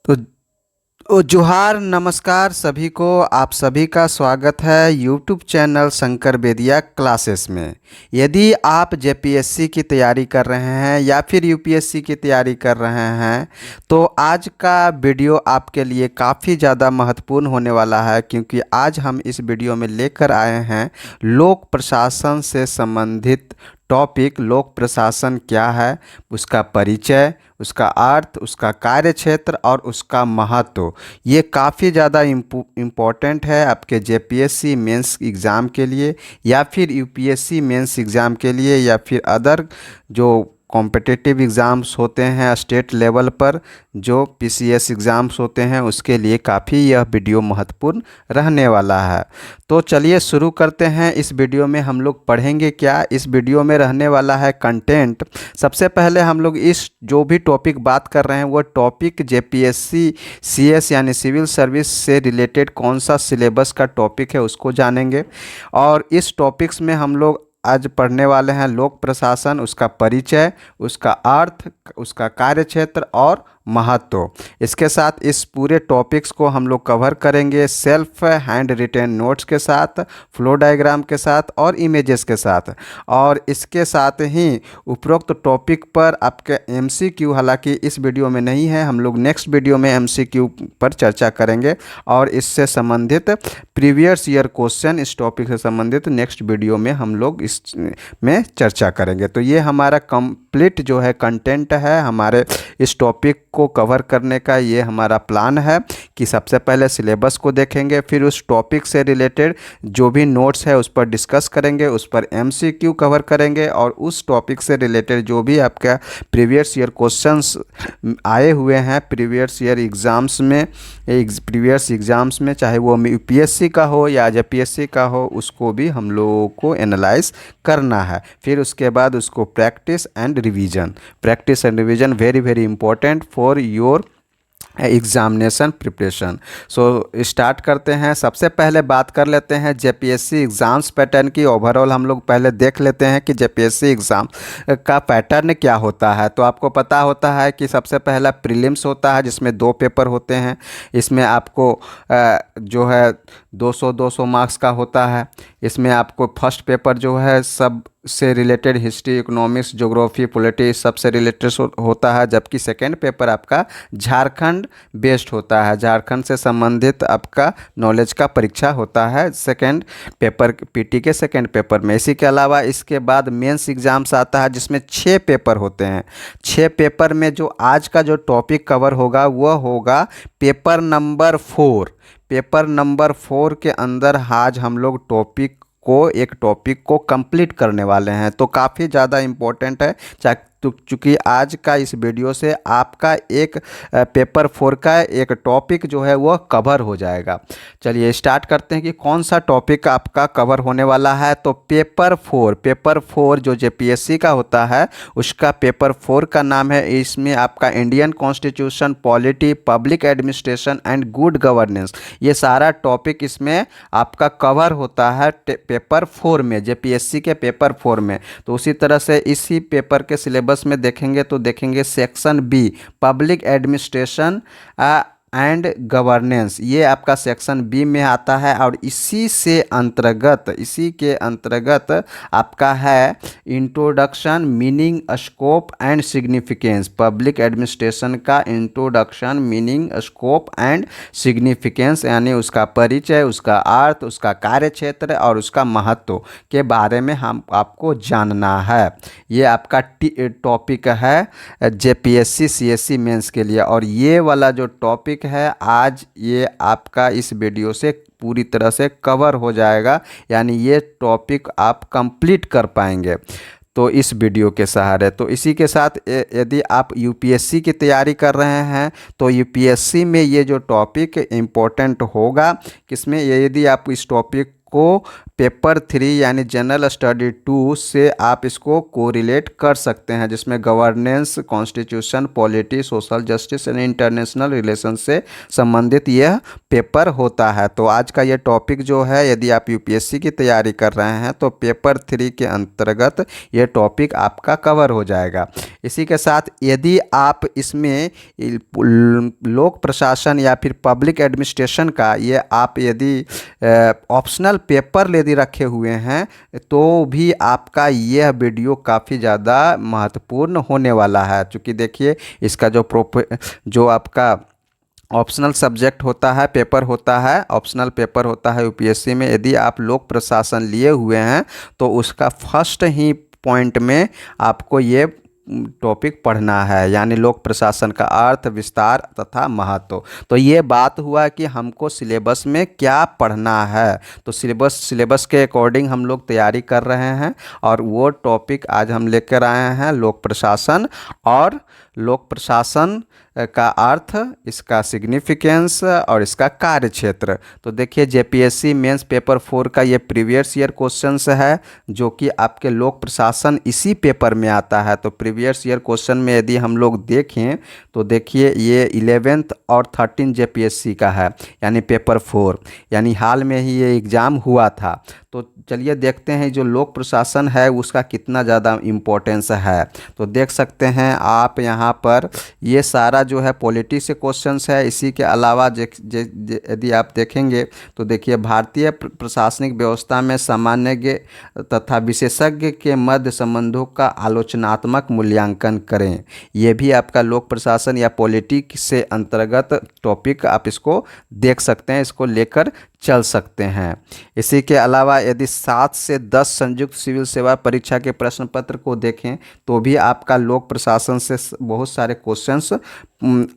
तो जोहार नमस्कार सभी को। आप सभी का स्वागत है यूट्यूब चैनल शंकर बेदिया क्लासेस में। यदि आप जेपीएससी की तैयारी कर रहे हैं या फिर यूपीएससी की तैयारी कर रहे हैं तो आज का वीडियो आपके लिए काफ़ी ज़्यादा महत्वपूर्ण होने वाला है, क्योंकि आज हम इस वीडियो में लेकर आए हैं लोक प्रशासन से संबंधित टॉपिक। लोक प्रशासन क्या है, उसका परिचय, उसका अर्थ, उसका कार्यक्षेत्र और उसका महत्व। ये काफ़ी ज़्यादा इम्पोर्टेंट है आपके जेपीएससी मेंस एग्ज़ाम के लिए या फिर यूपीएससी मेंस एग्ज़ाम के लिए या फिर अदर जो कॉम्पिटिटिव एग्ज़ाम्स होते हैं स्टेट लेवल पर, जो पीसीएस एग्ज़ाम्स होते हैं, उसके लिए काफ़ी यह वीडियो महत्वपूर्ण रहने वाला है। तो चलिए शुरू करते हैं। इस वीडियो में हम लोग पढ़ेंगे क्या, इस वीडियो में रहने वाला है कंटेंट। सबसे पहले हम लोग इस जो भी टॉपिक बात कर रहे हैं वो टॉपिक जेपीएससी सीएस यानी सिविल सर्विस से रिलेटेड कौन सा सिलेबस का टॉपिक है उसको जानेंगे। और इस टॉपिक्स में हम लोग आज पढ़ने वाले हैं लोक प्रशासन, उसका परिचय, उसका अर्थ, उसका कार्यक्षेत्र और महत्व। इसके साथ इस पूरे टॉपिक्स को हम लोग कवर करेंगे सेल्फ हैंड रिटेन नोट्स के साथ, फ्लो डायग्राम के साथ और इमेजेस के साथ। और इसके साथ ही उपरोक्त टॉपिक पर आपके एमसीक्यू, हालांकि इस वीडियो में नहीं है, हम लोग नेक्स्ट वीडियो में एमसीक्यू पर चर्चा करेंगे और इससे संबंधित प्रीवियस ईयर क्वेश्चन इस टॉपिक से संबंधित नेक्स्ट वीडियो में हम लोग इस में चर्चा करेंगे। तो ये हमारा कंप्लीट जो है कंटेंट है हमारे इस टॉपिक को कवर करने का। ये हमारा प्लान है कि सबसे पहले सिलेबस को देखेंगे, फिर उस टॉपिक से रिलेटेड जो भी नोट्स है उस पर डिस्कस करेंगे, उस पर एमसीक्यू कवर करेंगे और उस टॉपिक से रिलेटेड जो भी आपका प्रीवियस ईयर क्वेश्चंस आए हुए हैं प्रीवियस ईयर एग्ज़ाम्स में, प्रीवियस एग्ज़ाम्स में, चाहे वो यूपीएससी का हो या जेपीएससी का हो, उसको भी हम लोगों को एनालाइज करना है। फिर उसके बाद उसको practice and revision very very important for your examination preparation. So start करते हैं। सबसे पहले बात कर लेते हैं जेपीएससी एग्ज़ाम्स पैटर्न की। ओवरऑल हम लोग पहले देख लेते हैं कि जेपीएससी एग्ज़ाम का पैटर्न क्या होता है। तो आपको पता होता है कि सबसे पहला प्रीलिम्स होता है जिसमें 2 पेपर होते हैं। इसमें आपको जो है 200 मार्क्स का होता है। इसमें आपको फर्स्ट पेपर जो है सब से related history, economics, geography, polity सब से रिलेटेड होता है, जबकि सेकेंड पेपर आपका झारखंड बेस्ड होता है। झारखंड से संबंधित आपका नॉलेज का परीक्षा होता है सेकेंड पेपर, पीटी के सेकेंड पेपर में। इसी के अलावा इसके बाद मेंस एग्जाम्स आता है जिसमें 6 पेपर होते हैं। 6 पेपर में जो आज का जो टॉपिक कवर होगा वह होगा पेपर नंबर 4। पेपर नंबर 4 के अंदर आज हम लोग एक टॉपिक को कंप्लीट करने वाले हैं। तो काफ़ी ज़्यादा इम्पोर्टेंट है, चूँकि आज का इस वीडियो से आपका एक पेपर 4 का एक टॉपिक जो है वह कवर हो जाएगा। चलिए स्टार्ट करते हैं कि कौन सा टॉपिक आपका कवर होने वाला है। तो पेपर 4 जो जेपीएससी का होता है उसका पेपर 4 का नाम है, इसमें आपका Indian constitution, polity, public administration and good governance, ये सारा टॉपिक इसमें आपका कवर होता है पेपर 4 में, जेपीएससी के पेपर 4 में। तो उसी तरह से इसी पेपर के सिलेबस में देखेंगे तो देखेंगे section B public administration and governance, ये आपका सेक्शन बी में आता है। और इसी के अंतर्गत आपका है introduction, meaning, scope and significance. Public administration का introduction, meaning, scope and significance यानी उसका परिचय, उसका अर्थ, उसका कार्यक्षेत्र और उसका महत्व के बारे में हम आपको जानना है। ये आपका टॉपिक है जेपीएससी सीएससी मेंस के लिए। और ये वाला जो टॉपिक है आज ये आपका इस वीडियो से पूरी तरह से कवर हो जाएगा, यानी ये टॉपिक आप कंप्लीट कर पाएंगे तो इस वीडियो के सहारे। तो इसी के साथ यदि आप यूपीएससी की तैयारी कर रहे हैं तो यूपीएससी में ये जो टॉपिक इम्पोर्टेंट होगा किसमें, यदि आप इस टॉपिक को पेपर 3 यानी जनरल स्टडी 2 से आप इसको कोरिलेट कर सकते हैं, जिसमें governance, constitution, polity, social justice and international relation से संबंधित यह पेपर होता है। तो आज का यह टॉपिक जो है यदि आप यूपीएससी की तैयारी कर रहे हैं तो पेपर 3 के अंतर्गत यह टॉपिक आपका कवर हो जाएगा। इसी के साथ यदि आप इसमें लोक प्रशासन या फिर पब्लिक एडमिनिस्ट्रेशन का ये आप यदि ऑप्शनल पेपर यदि रखे हुए हैं तो भी आपका यह वीडियो काफ़ी ज़्यादा महत्वपूर्ण होने वाला है। क्योंकि देखिए इसका जो आपका ऑप्शनल सब्जेक्ट होता है, पेपर होता है, ऑप्शनल पेपर होता है यूपीएससी में, यदि आप लोक प्रशासन लिए हुए हैं तो उसका फर्स्ट ही पॉइंट में आपको ये टॉपिक पढ़ना है, यानी लोक प्रशासन का अर्थ, विस्तार तथा महत्व। तो ये बात हुआ कि हमको सिलेबस में क्या पढ़ना है, तो सिलेबस के अकॉर्डिंग हम लोग तैयारी कर रहे हैं और वो टॉपिक आज हम लेकर आए हैं लोक प्रशासन और लोक प्रशासन का अर्थ, इसका सिग्निफिकेंस और इसका कार्य क्षेत्र। तो देखिए जेपीएससी मेंस पेपर 4 का ये प्रीवियस ईयर क्वेश्चंस है जो कि आपके लोक प्रशासन इसी पेपर में आता है। तो प्रीवियस ईयर क्वेश्चन में यदि हम लोग देखें तो देखिए ये 11th और 13 जेपीएससी का है, यानी पेपर 4, यानी हाल में ही ये एग्ज़ाम हुआ था। तो चलिए देखते हैं जो लोक प्रशासन है उसका कितना ज़्यादा इम्पोर्टेंस है। तो देख सकते हैं आप यहाँ पर ये सारा जो है पॉलिटी से क्वेश्चंस है। इसी के अलावा यदि आप देखेंगे तो देखिए भारतीय प्रशासनिक व्यवस्था में सामान्य तथा विशेषज्ञ के मध्य संबंधों का आलोचनात्मक मूल्यांकन करें। ये भी आपका लोक प्रशासन या पॉलिटी से अंतर्गत टॉपिक, आप इसको देख सकते हैं, इसको लेकर चल सकते हैं। इसी के अलावा यदि 7 से 10 संयुक्त सिविल सेवा परीक्षा के प्रश्न पत्र को देखें तो भी आपका लोक प्रशासन से बहुत सारे क्वेश्चंस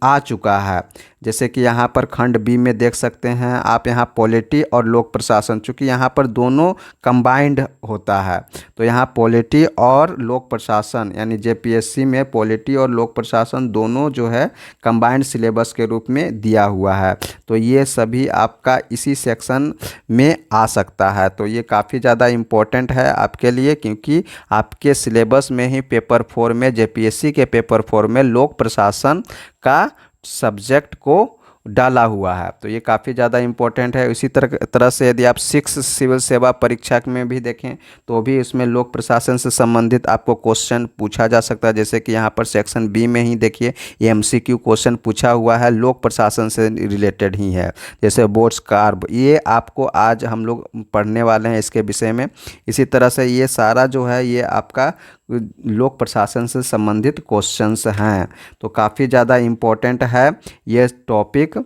आ चुका है। जैसे कि यहाँ पर खंड बी में देख सकते हैं आप, यहाँ पॉलिटी और लोक प्रशासन, चूँकि यहाँ पर दोनों कंबाइंड होता है तो यहाँ पॉलिटी और लोक प्रशासन, यानी जेपीएससी में पॉलिटी और लोक प्रशासन दोनों जो है कंबाइंड सिलेबस के रूप में दिया हुआ है। तो ये सभी आपका इसी सेक्शन में आ सकता है। तो ये काफ़ी ज़्यादा इम्पोर्टेंट है आपके लिए, क्योंकि आपके सिलेबस में ही पेपर 4 में, जेपीएससी के पेपर 4 में लोक प्रशासन का सब्जेक्ट को डाला हुआ है। तो ये काफ़ी ज़्यादा इम्पोर्टेंट है। इसी तरह से यदि आप 6 सिविल सेवा परीक्षा में भी देखें तो भी इसमें लोक प्रशासन से संबंधित आपको क्वेश्चन पूछा जा सकता है। जैसे कि यहाँ पर सेक्शन बी में ही देखिए ये एमसीक्यू क्वेश्चन पूछा हुआ है, लोक प्रशासन से रिलेटेड ही है, जैसे बोर्ड्स कार्ब, ये आपको आज हम लोग पढ़ने वाले हैं इसके विषय में। इसी तरह से ये सारा जो है ये आपका लोक प्रशासन से संबंधित क्वेश्चंस हैं। तो काफ़ी ज़्यादा इम्पोर्टेंट है ये टॉपिक,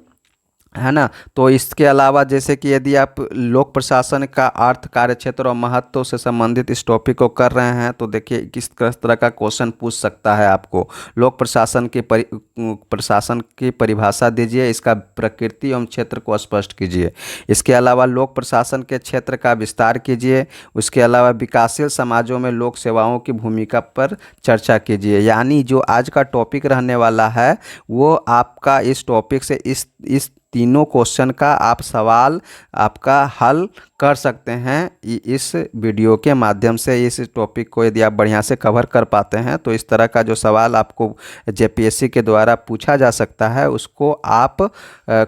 है ना। तो इसके अलावा जैसे कि यदि आप लोक प्रशासन का अर्थ, कार्यक्षेत्र और महत्व से संबंधित इस टॉपिक को कर रहे हैं तो देखिए किस तरह का क्वेश्चन पूछ सकता है आपको। लोक प्रशासन की परिभाषा दीजिए, इसका प्रकृति एवं क्षेत्र को स्पष्ट कीजिए। इसके अलावा लोक प्रशासन के क्षेत्र का विस्तार कीजिए। उसके अलावा विकासशील समाजों में लोक सेवाओं की भूमिका पर चर्चा कीजिए। यानी जो आज का टॉपिक रहने वाला है वो आपका इस टॉपिक से इस तीनों क्वेश्चन का आप सवाल आपका हल कर सकते हैं इस वीडियो के माध्यम से। इस टॉपिक को यदि आप बढ़िया से कवर कर पाते हैं तो इस तरह का जो सवाल आपको जेपीएससी के द्वारा पूछा जा सकता है उसको आप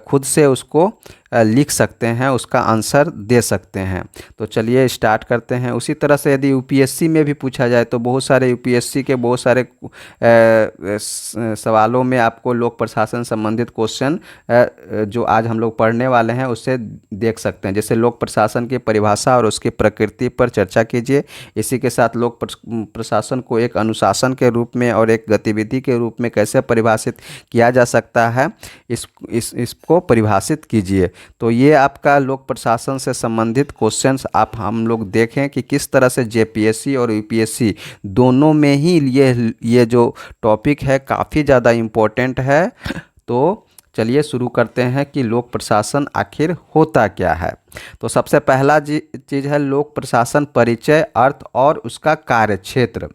खुद से उसको लिख सकते हैं, उसका आंसर दे सकते हैं। तो चलिए स्टार्ट करते हैं। उसी तरह से यदि यूपीएससी में भी पूछा जाए तो बहुत सारे यूपीएससी के बहुत सारे सवालों में आपको लोक प्रशासन संबंधित क्वेश्चन जो आज हम लोग पढ़ने वाले हैं उससे देख सकते हैं। जैसे लोक प्रशासन की परिभाषा और उसकी प्रकृति पर चर्चा कीजिए। इसी के साथ लोक प्रशासन को एक अनुशासन के रूप में और एक गतिविधि के रूप में कैसे परिभाषित किया जा सकता है, इसको परिभाषित कीजिए। तो ये आपका लोक प्रशासन से संबंधित क्वेश्चंस आप हम लोग देखें कि किस तरह से जेपीएससी और यूपीएससी दोनों में ही ये जो टॉपिक है काफ़ी ज़्यादा इम्पोर्टेंट है। तो चलिए शुरू करते हैं कि लोक प्रशासन आखिर होता क्या है। तो सबसे पहला चीज़ है लोक प्रशासन परिचय, अर्थ और उसका कार्यक्षेत्र।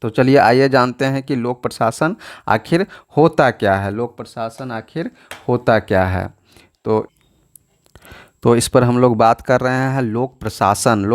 तो चलिए आइए जानते हैं कि लोक प्रशासन आखिर होता क्या है। लोक प्रशासन आखिर होता क्या है तो इस पर हम लोग बात कर रहे हैं लोक प्रशासन।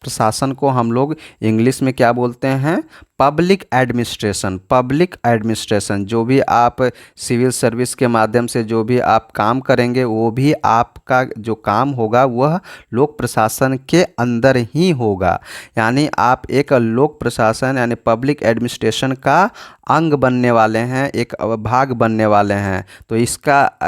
प्रशासन को हम लोग इंग्लिश में क्या बोलते हैं? पब्लिक एडमिनिस्ट्रेशन जो भी आप सिविल सर्विस के माध्यम से जो भी आप काम करेंगे, वो भी आपका जो काम होगा वह लोक प्रशासन के अंदर ही होगा। यानी आप एक लोक प्रशासन यानी पब्लिक एडमिनिस्ट्रेशन का अंग बनने वाले हैं, एक भाग बनने वाले हैं। तो इसका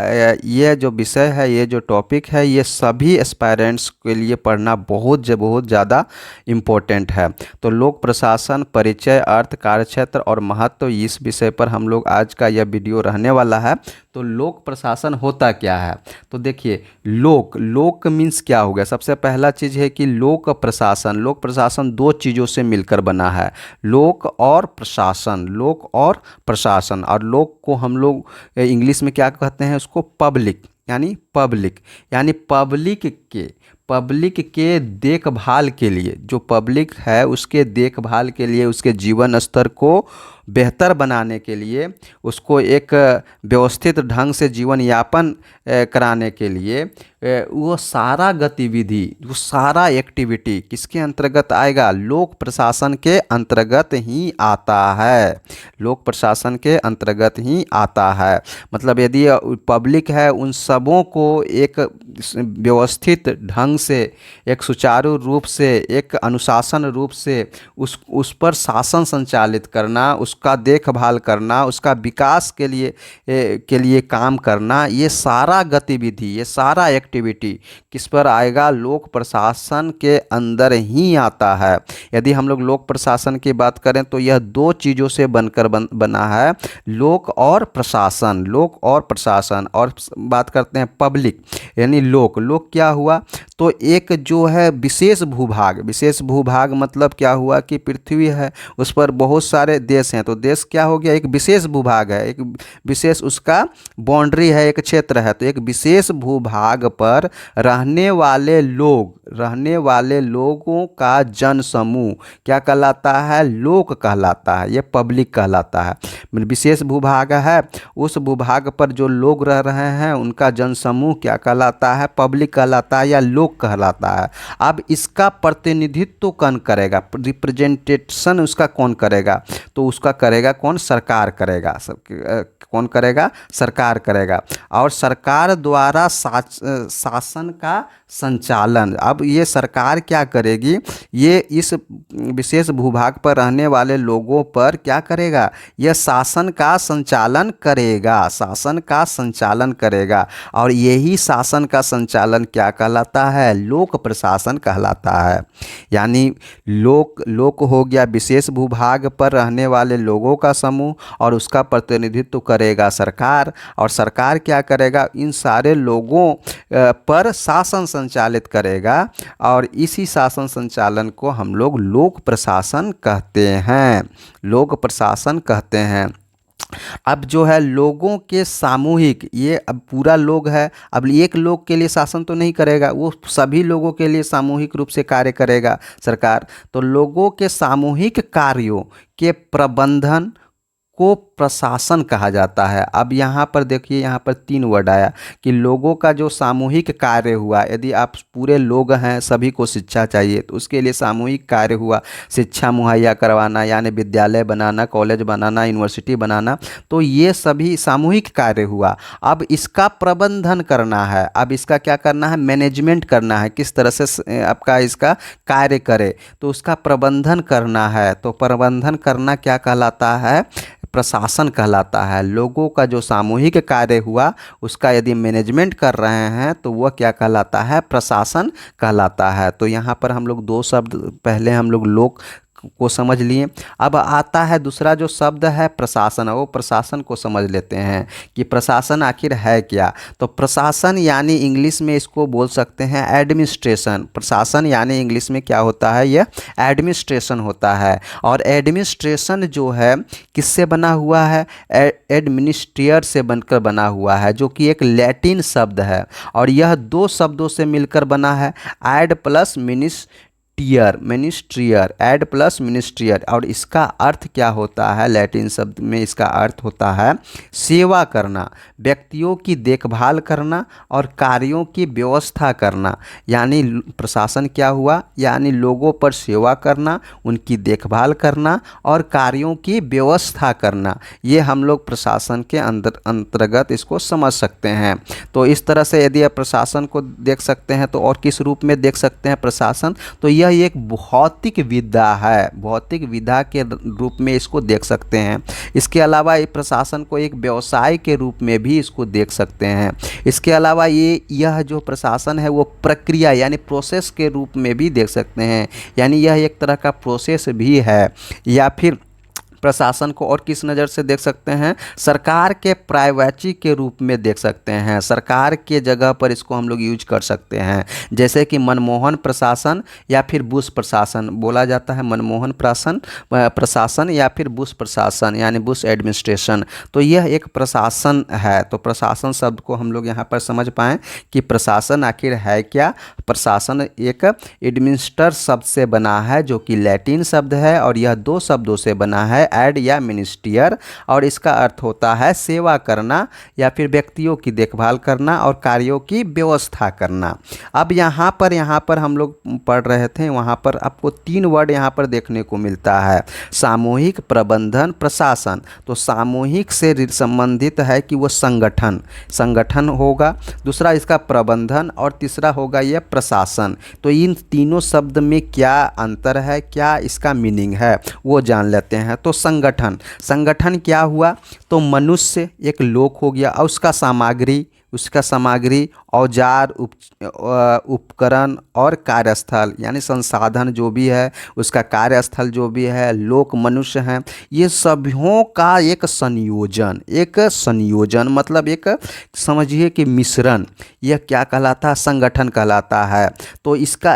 ये जो विषय है, ये जो टॉपिक है, ये सभी एस्पायरेंट्स के लिए पढ़ना बहुत ज़्यादा इम्पोर्टेंट है। तो लोक प्रशासन, परिचय, अर्थ, कार्यक्षेत्र और महत्व, इस विषय पर हम लोग आज का यह वीडियो रहने वाला है। तो लोक प्रशासन होता क्या है? तो देखिए, लोक मीन्स क्या हो गया? सबसे पहला चीज़ है कि लोक प्रशासन दो चीज़ों से मिलकर बना है, लोक और प्रशासन। और लोक को हम लोग इंग्लिश में क्या कहते हैं? उसको पब्लिक यानी पब्लिक के देखभाल के लिए, जो पब्लिक है उसके देखभाल के लिए, उसके जीवन स्तर को बेहतर बनाने के लिए, उसको एक व्यवस्थित ढंग से जीवन यापन कराने के लिए वो सारा गतिविधि, वो सारा एक्टिविटी किसके अंतर्गत आएगा? लोक प्रशासन के अंतर्गत ही आता है। लोक प्रशासन के अंतर्गत ही आता है। मतलब यदि पब्लिक है, उन सबों को एक व्यवस्थित ढंग से, एक सुचारू रूप से, एक अनुशासन रूप से उस पर शासन संचालित करना, उसका देखभाल करना, उसका विकास के लिए काम करना, ये सारा गतिविधि, ये सारा एक्टिविटी किस पर आएगा? लोक प्रशासन के अंदर ही आता है। यदि हम लोग लोक प्रशासन की बात करें तो यह दो चीज़ों से बनकर बना है, लोक और प्रशासन। और बात करते हैं पब्लिक यानी लोक क्या हुआ? तो एक जो है विशेष भूभाग मतलब क्या हुआ कि पृथ्वी है, उस पर बहुत सारे देश हैं। तो देश क्या हो गया? एक विशेष भूभाग है, एक विशेष उसका बाउंड्री है, एक क्षेत्र है। तो एक विशेष भूभाग पर रहने वाले लोगों का जन समूह क्या कहलाता है? लोक कहलाता है। ये पब्लिक कहलाता है। विशेष भूभाग है, उस भूभाग पर जो लोग रह रहे हैं उनका जन समूह क्या कहलाता है? पब्लिक कहलाता है या लोक कहलाता है। अब इसका प्रतिनिधित्व कौन करेगा? रिप्रेजेंटेशन उसका कौन करेगा? तो उसका करेगा कौन? सरकार करेगा। कौन करेगा? सरकार करेगा। और सरकार द्वारा शासन का संचालन, अब ये सरकार क्या करेगी? ये इस विशेष भूभाग पर रहने वाले लोगों पर क्या करेगा? यह शासन का संचालन करेगा। और यही शासन का संचालन क्या कहलाता है? लोक प्रशासन कहलाता है। यानी लोक हो गया विशेष भूभाग पर रहने वाले लोगों का समूह, और उसका प्रतिनिधित्व करेगा सरकार। और सरकार क्या करेगा? इन सारे लोगों पर शासन संचालित करेगा, और इसी शासन संचालन को हम लोग लोक प्रशासन कहते हैं। अब जो है लोगों के सामूहिक, ये अब पूरा लोग है, अब एक लोग के लिए शासन तो नहीं करेगा, वो सभी लोगों के लिए सामूहिक रूप से कार्य करेगा सरकार। तो लोगों के सामूहिक कार्यों के प्रबंधन को प्रशासन कहा जाता है। अब यहाँ पर देखिए, यहाँ पर 3 वर्ड आया कि लोगों का जो सामूहिक कार्य हुआ। यदि आप पूरे लोग हैं, सभी को शिक्षा चाहिए, तो उसके लिए सामूहिक कार्य हुआ, शिक्षा मुहैया करवाना, यानी विद्यालय बनाना, कॉलेज बनाना, यूनिवर्सिटी बनाना। तो ये सभी सामूहिक कार्य हुआ। अब इसका प्रबंधन करना है, अब इसका क्या करना है? मैनेजमेंट करना है, किस तरह से आपका इसका कार्य करे, तो उसका प्रबंधन करना है। तो प्रबंधन करना क्या कहलाता है? प्रशासन कहलाता है। लोगों का जो सामूहिक कार्य हुआ उसका यदि मैनेजमेंट कर रहे हैं तो वह क्या कहलाता है? प्रशासन कहलाता है। तो यहाँ पर हम लोग 2 शब्द पहले हम लोग लोक को समझ लिए। अब आता है दूसरा जो शब्द है प्रशासन, वो प्रशासन को समझ लेते हैं कि प्रशासन आखिर है क्या। तो प्रशासन यानी इंग्लिश में इसको बोल सकते हैं एडमिनिस्ट्रेशन। प्रशासन यानी इंग्लिश में क्या होता है? यह एडमिनिस्ट्रेशन होता है। और एडमिनिस्ट्रेशन जो है किससे बना हुआ है? एडमिनिस्ट्रियर से बनकर बना हुआ है, जो कि एक लैटिन शब्द है। और यह 2 शब्दों से मिलकर बना है, एड प्लस मिनिस्ट्रियर, एड प्लस मिनिस्ट्रियर, और इसका अर्थ क्या होता है? लैटिन शब्द में इसका अर्थ होता है सेवा करना, व्यक्तियों की देखभाल करना और कार्यों की व्यवस्था करना। यानी प्रशासन क्या हुआ? यानी लोगों पर सेवा करना, उनकी देखभाल करना और कार्यों की व्यवस्था करना। ये हम लोग प्रशासन के अंतर्गत इसको समझ सकते हैं। तो इस तरह से यदि आप प्रशासन को देख सकते हैं तो और किस रूप में देख सकते हैं प्रशासन? तो यह एक भौतिक विधा है, भौतिक विधा के रूप में इसको देख सकते हैं। इसके अलावा ये प्रशासन को एक व्यवसाय के रूप में भी इसको देख सकते हैं। इसके अलावा यह जो प्रशासन है वो प्रक्रिया यानी प्रोसेस के रूप में भी देख सकते हैं, यानी यह एक तरह का प्रोसेस भी है। या फिर प्रशासन को और किस नज़र से देख सकते हैं? सरकार के प्राइवेसी के रूप में देख सकते हैं। सरकार के जगह पर इसको हम लोग यूज कर सकते हैं, जैसे कि मनमोहन प्रशासन या फिर बुश प्रशासन बोला जाता है। मनमोहन प्रशासन या फिर बुश प्रशासन यानी बुश एडमिनिस्ट्रेशन। तो यह एक प्रशासन है। तो प्रशासन शब्द को हम लोग यहाँ पर समझ पाएँ कि प्रशासन आखिर है क्या। प्रशासन एक एडमिनिस्टर शब्द से बना है जो कि लैटिन शब्द है, और यह दो शब्दों से बना है, एड या मिनिस्टियर, और इसका अर्थ होता है सेवा करना या फिर व्यक्तियों की देखभाल करना और कार्यों की व्यवस्था करना। अब यहाँ पर हम लोग पढ़ रहे थे, वहाँ पर आपको 3 वर्ड यहाँ पर देखने को मिलता है, सामूहिक, प्रबंधन, प्रशासन। तो सामूहिक से संबंधित है कि वो संगठन होगा, दूसरा इसका प्रबंधन, और तीसरा होगा यह प्रशासन। तो इन तीनों शब्द में क्या अंतर है, क्या इसका मीनिंग है, वो जान लेते हैं। तो संगठन क्या हुआ? तो मनुष्य एक लोक हो गया, और उसका सामग्री, औजार, उपकरण और कार्यस्थल यानी संसाधन जो भी है, उसका कार्यस्थल जो भी है, लोक मनुष्य हैं, ये सभी का एक संयोजन मतलब एक समझिए कि मिश्रण, यह क्या कहलाता है? संगठन कहलाता है। तो इसका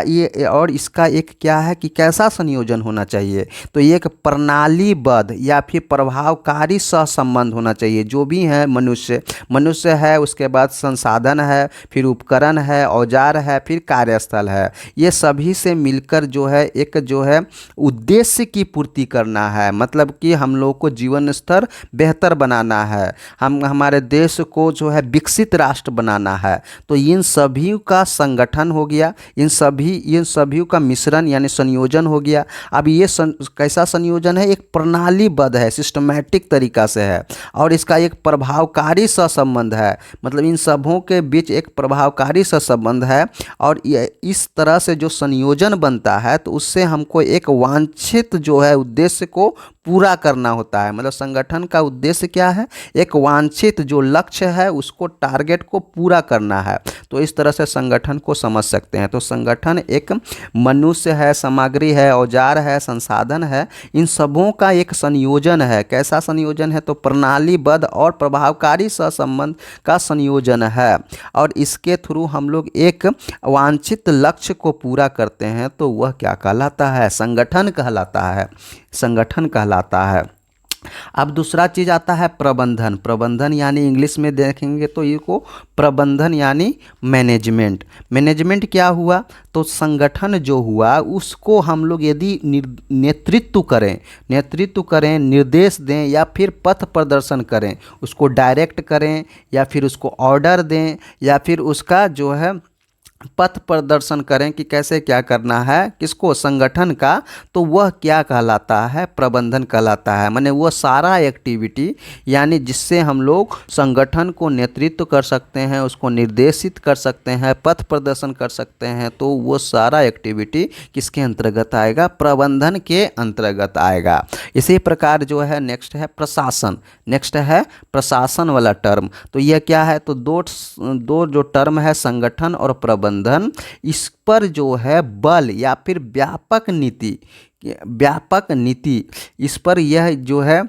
एक क्या है कि कैसा संयोजन होना चाहिए? तो ये एक प्रणालीबद्ध या फिर प्रभावकारी सहसंबंध होना चाहिए। जो भी है मनुष्य है, उसके बाद संसाधन है, फिर उपकरण है, औजार है, फिर कार्यस्थल है, ये सभी से मिलकर जो है एक जो है उद्देश्य की पूर्ति करना है। मतलब कि हम लोग को जीवन स्तर बेहतर बनाना है, हमारे देश को जो है विकसित राष्ट्र बनाना है। तो इन सभी का संगठन हो गया, इन सभी का मिश्रण यानी संयोजन हो गया। अब ये कैसा संयोजन है? एक प्रणालीबद्ध है, सिस्टमैटिक तरीका से है, और इसका एक प्रभावकारी सहसंबंध है। मतलब इन सबों के बीच एक प्रभावकारी सहसंबंध है, और इस तरह से जो संयोजन बनता है तो उससे हमको एक वांछित जो है उद्देश्य को पूरा करना होता है। मतलब संगठन का उद्देश्य क्या है? एक वांछित जो लक्ष्य है उसको, टारगेट को पूरा करना है। तो इस तरह से संगठन को समझ सकते हैं। तो संगठन एक मनुष्य है, सामग्री है, औजार है, संसाधन है, इन सबों का एक संयोजन है। कैसा संयोजन है? तो प्रणालीबद्ध और प्रभावकारी सहसंबंध का संयोजन है, और इसके थ्रू हम लोग एक वांछित लक्ष्य को पूरा करते हैं। तो वह क्या कहलाता है? संगठन कहलाता है। अब दूसरा चीज़ आता है प्रबंधन यानी इंग्लिश में देखेंगे तो इसको प्रबंधन यानी मैनेजमेंट क्या हुआ? तो संगठन जो हुआ उसको हम लोग यदि नेतृत्व करें, निर्देश दें या फिर पथ प्रदर्शन करें, उसको डायरेक्ट करें या फिर उसको ऑर्डर दें या फिर उसका जो है पथ प्रदर्शन करें कि कैसे क्या करना है, किसको? संगठन का। तो वह क्या कहलाता है? प्रबंधन कहलाता है। माने वह सारा एक्टिविटी यानी जिससे हम लोग संगठन को नेतृत्व कर सकते हैं, उसको निर्देशित कर सकते हैं, पथ प्रदर्शन कर सकते हैं। तो वो सारा एक्टिविटी किसके अंतर्गत आएगा? प्रबंधन के अंतर्गत आएगा। इसी प्रकार जो है नेक्स्ट है प्रशासन वाला टर्म। तो यह क्या है? तो दो जो टर्म है संगठन और प्रबंधन, इस पर जो है बल या फिर व्यापक नीति, इस पर यह जो है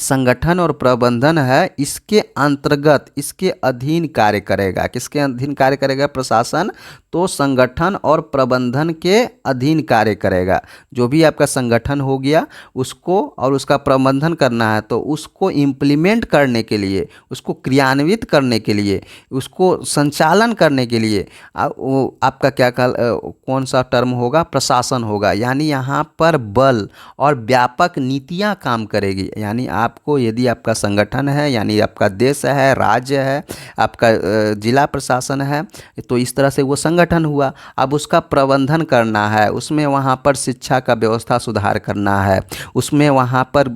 संगठन और प्रबंधन है, इसके अंतर्गत, इसके अधीन कार्य करेगा। किसके अधीन कार्य करेगा? प्रशासन तो संगठन और प्रबंधन के अधीन कार्य करेगा। जो भी आपका संगठन हो गया उसको और उसका प्रबंधन करना है, तो उसको इम्प्लीमेंट करने के लिए, उसको क्रियान्वित करने के लिए, उसको संचालन करने के लिए आपका क्या कौन सा टर्म होगा? प्रशासन होगा। यानी यहाँ पर बल और व्यापक नीतियाँ काम करेगी। यानी आपको, यदि आपका संगठन है, यानी आपका देश है, राज्य है, आपका जिला प्रशासन है, तो इस तरह से वो संगठन हुआ। अब उसका प्रबंधन करना है, उसमें वहाँ पर शिक्षा का व्यवस्था सुधार करना है, उसमें वहाँ पर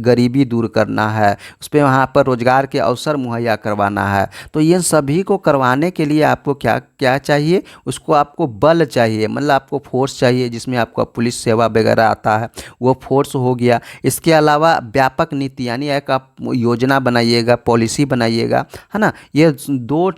गरीबी दूर करना है, उसमें वहाँ पर रोजगार के अवसर मुहैया करवाना है। तो ये सभी को करवाने के लिए आपको क्या क्या चाहिए? उसको आपको बल चाहिए, मतलब आपको फोर्स चाहिए, जिसमें आपका पुलिस सेवा वगैरह आता है, वो फोर्स हो गया। इसके अलावा व्यापक नीति, यानी एक आप योजना बनाइएगा, पॉलिसी बनाइएगा, है ना। ये दो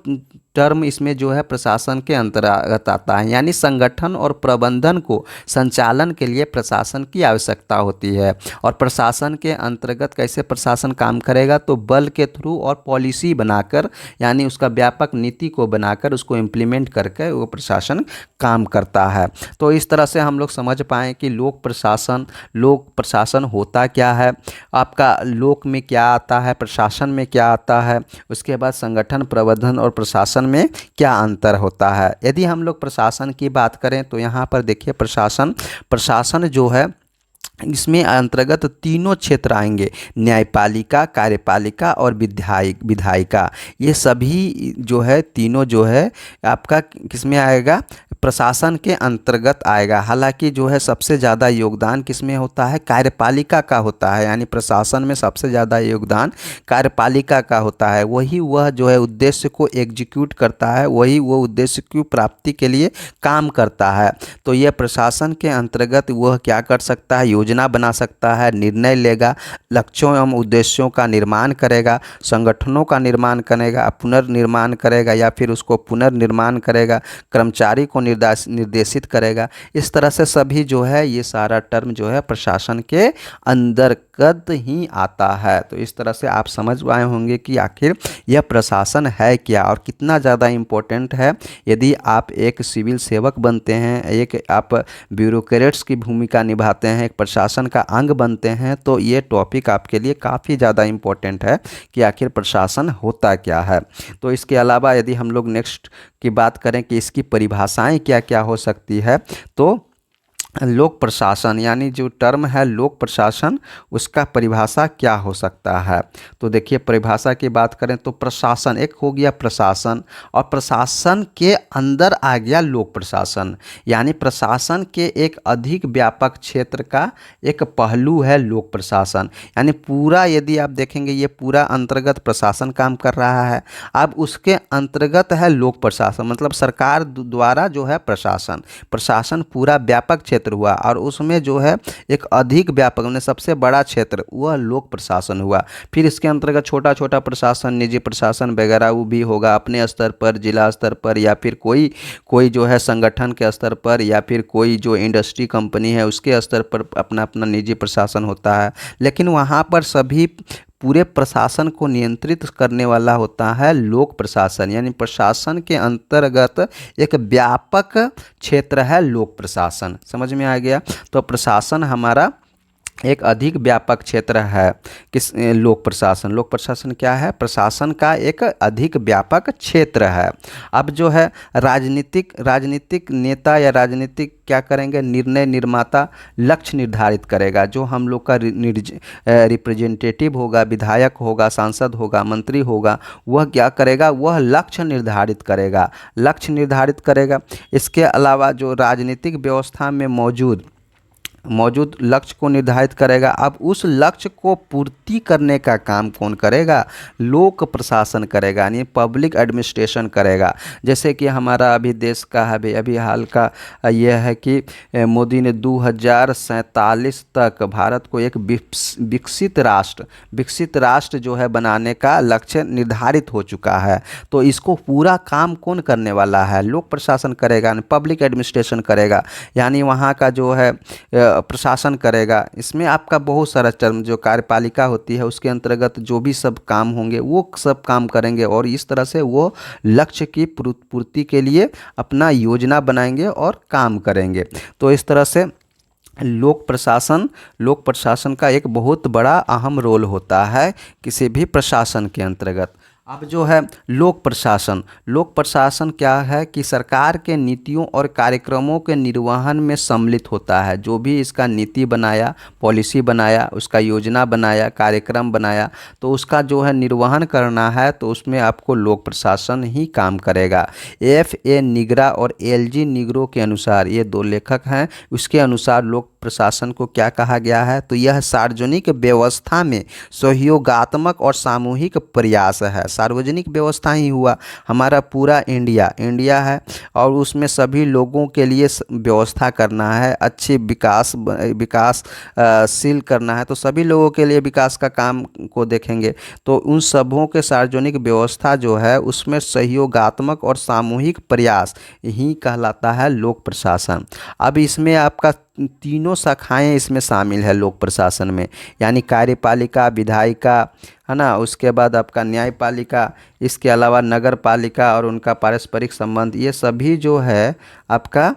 टर्म इसमें जो है प्रशासन के अंतर्गत आता है। यानी संगठन और प्रबंधन को संचालन के लिए प्रशासन की आवश्यकता होती है। और प्रशासन के अंतर्गत कैसे प्रशासन काम करेगा? तो बल के थ्रू और पॉलिसी बनाकर, यानी उसका व्यापक नीति को बनाकर उसको इम्प्लीमेंट करके वो प्रशासन काम करता है। तो इस तरह से हम लोग समझ पाएँ कि लोक प्रशासन होता क्या है, आपका लोक में क्या आता है, प्रशासन में क्या आता है, उसके बाद संगठन, प्रबंधन और प्रशासन में क्या अंतर होता है। यदि हम लोग प्रशासन की बात करें तो यहाँ पर देखिए, प्रशासन जो है इसमें अंतर्गत तीनों क्षेत्र आएंगे: न्यायपालिका, कार्यपालिका और विधायिका। ये सभी जो है तीनों जो है आपका किसमें आएगा? प्रशासन के अंतर्गत आएगा। हालांकि जो है सबसे ज़्यादा योगदान किसमें होता है? कार्यपालिका का होता है। यानी प्रशासन में सबसे ज़्यादा योगदान कार्यपालिका का होता है। वह जो है उद्देश्य को एग्जीक्यूट करता है, वही वो उद्देश्य की प्राप्ति के लिए काम करता है। तो यह प्रशासन के अंतर्गत वह क्या कर सकता है? योजना बना सकता है, निर्णय लेगा, लक्ष्यों एवं उद्देश्यों का निर्माण करेगा, संगठनों का निर्माण करेगा, पुनर्निर्माण करेगा या फिर उसको पुनर्निर्माण करेगा, कर्मचारी को निर्देशित करेगा। इस तरह से सभी जो है ये सारा टर्म जो है प्रशासन के अंतर्गत ही आता है। तो इस तरह से आप समझ पाए होंगे कि आखिर यह प्रशासन है क्या और कितना ज़्यादा इम्पोर्टेंट है। यदि आप एक सिविल सेवक बनते हैं, एक आप ब्यूरोक्रेट्स की भूमिका निभाते हैं, एक प्रशासन का अंग बनते हैं, तो ये टॉपिक आपके लिए काफ़ी ज़्यादा इम्पोर्टेंट है कि आखिर प्रशासन होता क्या है। तो इसके अलावा यदि हम लोग नेक्स्ट की बात करें कि इसकी परिभाषाएं क्या क्या हो सकती है, तो लोक प्रशासन, यानी जो टर्म है लोक प्रशासन, उसका परिभाषा क्या हो सकता है? तो देखिए, परिभाषा की बात करें तो प्रशासन एक हो गया प्रशासन, और प्रशासन के अंदर आ गया लोक प्रशासन। यानी प्रशासन के एक अधिक व्यापक क्षेत्र का एक पहलू है लोक प्रशासन। यानी पूरा यदि आप देखेंगे ये पूरा अंतर्गत प्रशासन काम कर रहा है। अब उसके अंतर्गत है लोक प्रशासन, मतलब सरकार द्वारा जो है प्रशासन पूरा व्यापक क्षेत्र हुआ, और उसमें जो है एक अधिक व्यापक में सबसे बड़ा क्षेत्र वह लोक प्रशासन हुआ। फिर इसके अंतर्गत छोटा छोटा प्रशासन, निजी प्रशासन वगैरह वो भी होगा अपने स्तर पर, जिला स्तर पर, या फिर कोई जो है संगठन के स्तर पर, या फिर कोई जो इंडस्ट्री कंपनी है उसके स्तर पर अपना अपना निजी प्रशासन होता है। लेकिन वहाँ पर सभी पूरे प्रशासन को नियंत्रित करने वाला होता है लोक प्रशासन। यानी प्रशासन के अंतर्गत एक व्यापक क्षेत्र है लोक प्रशासन। समझ में आ गया? तो प्रशासन हमारा एक अधिक व्यापक क्षेत्र है किस लोक प्रशासन क्या है? प्रशासन का एक अधिक व्यापक क्षेत्र है। अब जो है राजनीतिक नेता या राजनीतिक क्या करेंगे? निर्णय निर्माता लक्ष्य निर्धारित करेगा। जो हम लोग का रिप्रेजेंटेटिव होगा, विधायक होगा, सांसद होगा, मंत्री होगा, वह क्या करेगा? वह लक्ष्य निर्धारित करेगा। इसके अलावा जो राजनीतिक व्यवस्था में मौजूद लक्ष्य को निर्धारित करेगा। अब उस लक्ष्य को पूर्ति करने का काम कौन करेगा? लोक प्रशासन करेगा, यानी पब्लिक एडमिनिस्ट्रेशन करेगा। जैसे कि हमारा अभी देश का है, अभी हाल का यह है कि मोदी ने 2047 तक भारत को एक विकसित राष्ट्र जो है बनाने का लक्ष्य निर्धारित हो चुका है। तो इसको पूरा काम कौन करने वाला है? लोक प्रशासन करेगा, पब्लिक एडमिनिस्ट्रेशन करेगा। यानी वहाँ का जो है प्रशासन करेगा। इसमें आपका बहुत सारा टर्म जो कार्यपालिका होती है उसके अंतर्गत जो भी सब काम होंगे वो सब काम करेंगे और इस तरह से वो लक्ष्य की पूर्ति के लिए अपना योजना बनाएंगे और काम करेंगे। तो इस तरह से लोक प्रशासन का एक बहुत बड़ा अहम रोल होता है किसी भी प्रशासन के अंतर्गत। अब जो है लोक प्रशासन क्या है कि सरकार के नीतियों और कार्यक्रमों के निर्वहन में सम्मिलित होता है। जो भी इसका नीति बनाया, पॉलिसी बनाया, उसका योजना बनाया, कार्यक्रम बनाया, तो उसका जो है निर्वहन करना है तो उसमें आपको लोक प्रशासन ही काम करेगा। F.A. निगरा और L.G. निगरो के अनुसार, ये दो लेखक हैं, उसके अनुसार लोक प्रशासन को क्या कहा गया है, तो यह सार्वजनिक व्यवस्था में सहयोगात्मक और सामूहिक प्रयास है। सार्वजनिक व्यवस्था ही हुआ हमारा पूरा इंडिया है और उसमें सभी लोगों के लिए व्यवस्था करना है, अच्छी विकासशील करना है, तो सभी लोगों के लिए विकास का काम को देखेंगे। तो उन सबों के सार्वजनिक व्यवस्था जो है उसमें सहयोगात्मक और सामूहिक प्रयास ही कहलाता है लोक प्रशासन। अब इसमें आपका तीनों शाखाएं इसमें शामिल है लोक प्रशासन में, यानी कार्यपालिका, विधायिका, है ना, उसके बाद आपका न्यायपालिका, इसके अलावा नगर पालिका और उनका पारस्परिक संबंध, ये सभी जो है आपका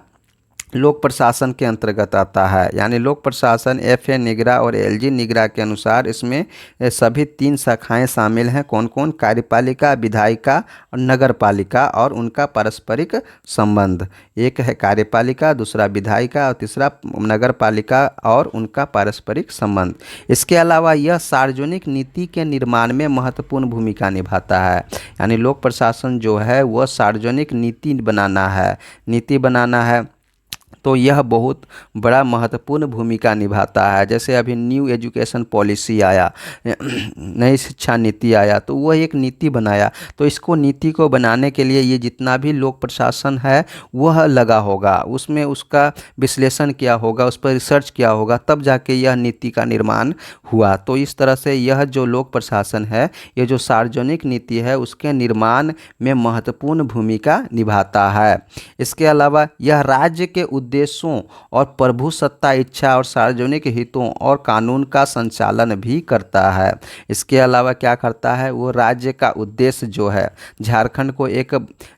लोक प्रशासन के अंतर्गत आता है। यानी लोक प्रशासन F.A. निगरा और L.G. निगरा के अनुसार इसमें सभी तीन शाखाएं शामिल हैं। कौन कौन? कार्यपालिका, विधायिका और नगर पालिका और उनका पारस्परिक संबंध। एक है कार्यपालिका, दूसरा विधायिका और तीसरा नगर पालिका और उनका पारस्परिक संबंध। इसके अलावा यह सार्वजनिक नीति के निर्माण में महत्वपूर्ण भूमिका निभाता है। यानी लोक प्रशासन जो है वह सार्वजनिक नीति बनाना है तो यह बहुत बड़ा महत्वपूर्ण भूमिका निभाता है। जैसे अभी न्यू एजुकेशन पॉलिसी आया, नई शिक्षा नीति आया, तो वह एक नीति बनाया, तो इसको नीति को बनाने के लिए ये जितना भी लोक प्रशासन है वह लगा होगा, उसमें उसका विश्लेषण किया होगा, उस पर रिसर्च किया होगा, तब जाके यह नीति का निर्माण हुआ। तो इस तरह से यह जो लोक प्रशासन है, ये जो सार्वजनिक नीति है उसके निर्माण में महत्वपूर्ण भूमिका निभाता है। इसके अलावा यह राज्य के उद्देश्यों और प्रभुसत्ता, इच्छा और सार्वजनिक हितों और कानून का संचालन भी करता है। इसके अलावा क्या करता है, वो राज्य का उद्देश्य जो है, झारखंड को एक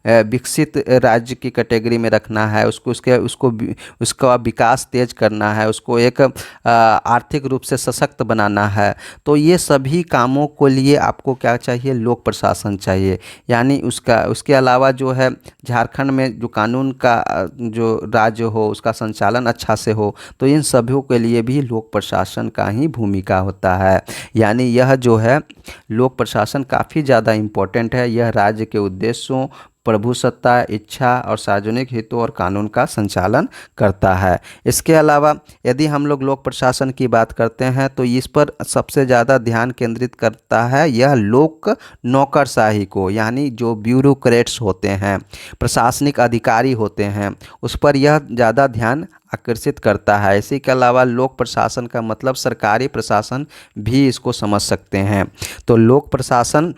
विकसित राज्य की कैटेगरी में रखना है, उसका विकास तेज करना है, उसको एक आर्थिक रूप से सशक्त बनाना है, तो ये सभी कामों को लिए आपको क्या चाहिए, लोक प्रशासन चाहिए। यानी उसके अलावा जो है झारखंड में जो कानून का जो राज्य हो उसका संचालन अच्छा से हो, तो इन सभी के लिए भी लोक प्रशासन का ही भूमिका होता है। यानी यह जो है लोक प्रशासन काफ़ी ज़्यादा इम्पोर्टेंट है। यह राज्य के उद्देश्यों, प्रभुसत्ता, इच्छा और सार्वजनिक हितों और कानून का संचालन करता है। इसके अलावा यदि हम लोग लोक प्रशासन की बात करते हैं तो इस पर सबसे ज़्यादा ध्यान केंद्रित करता है यह लोक नौकरशाही को, यानी जो ब्यूरोक्रेट्स होते हैं, प्रशासनिक अधिकारी होते हैं, उस पर यह ज़्यादा ध्यान आकर्षित करता है। इसी के अलावा लोक प्रशासन का मतलब सरकारी प्रशासन भी इसको समझ सकते हैं। तो लोक प्रशासन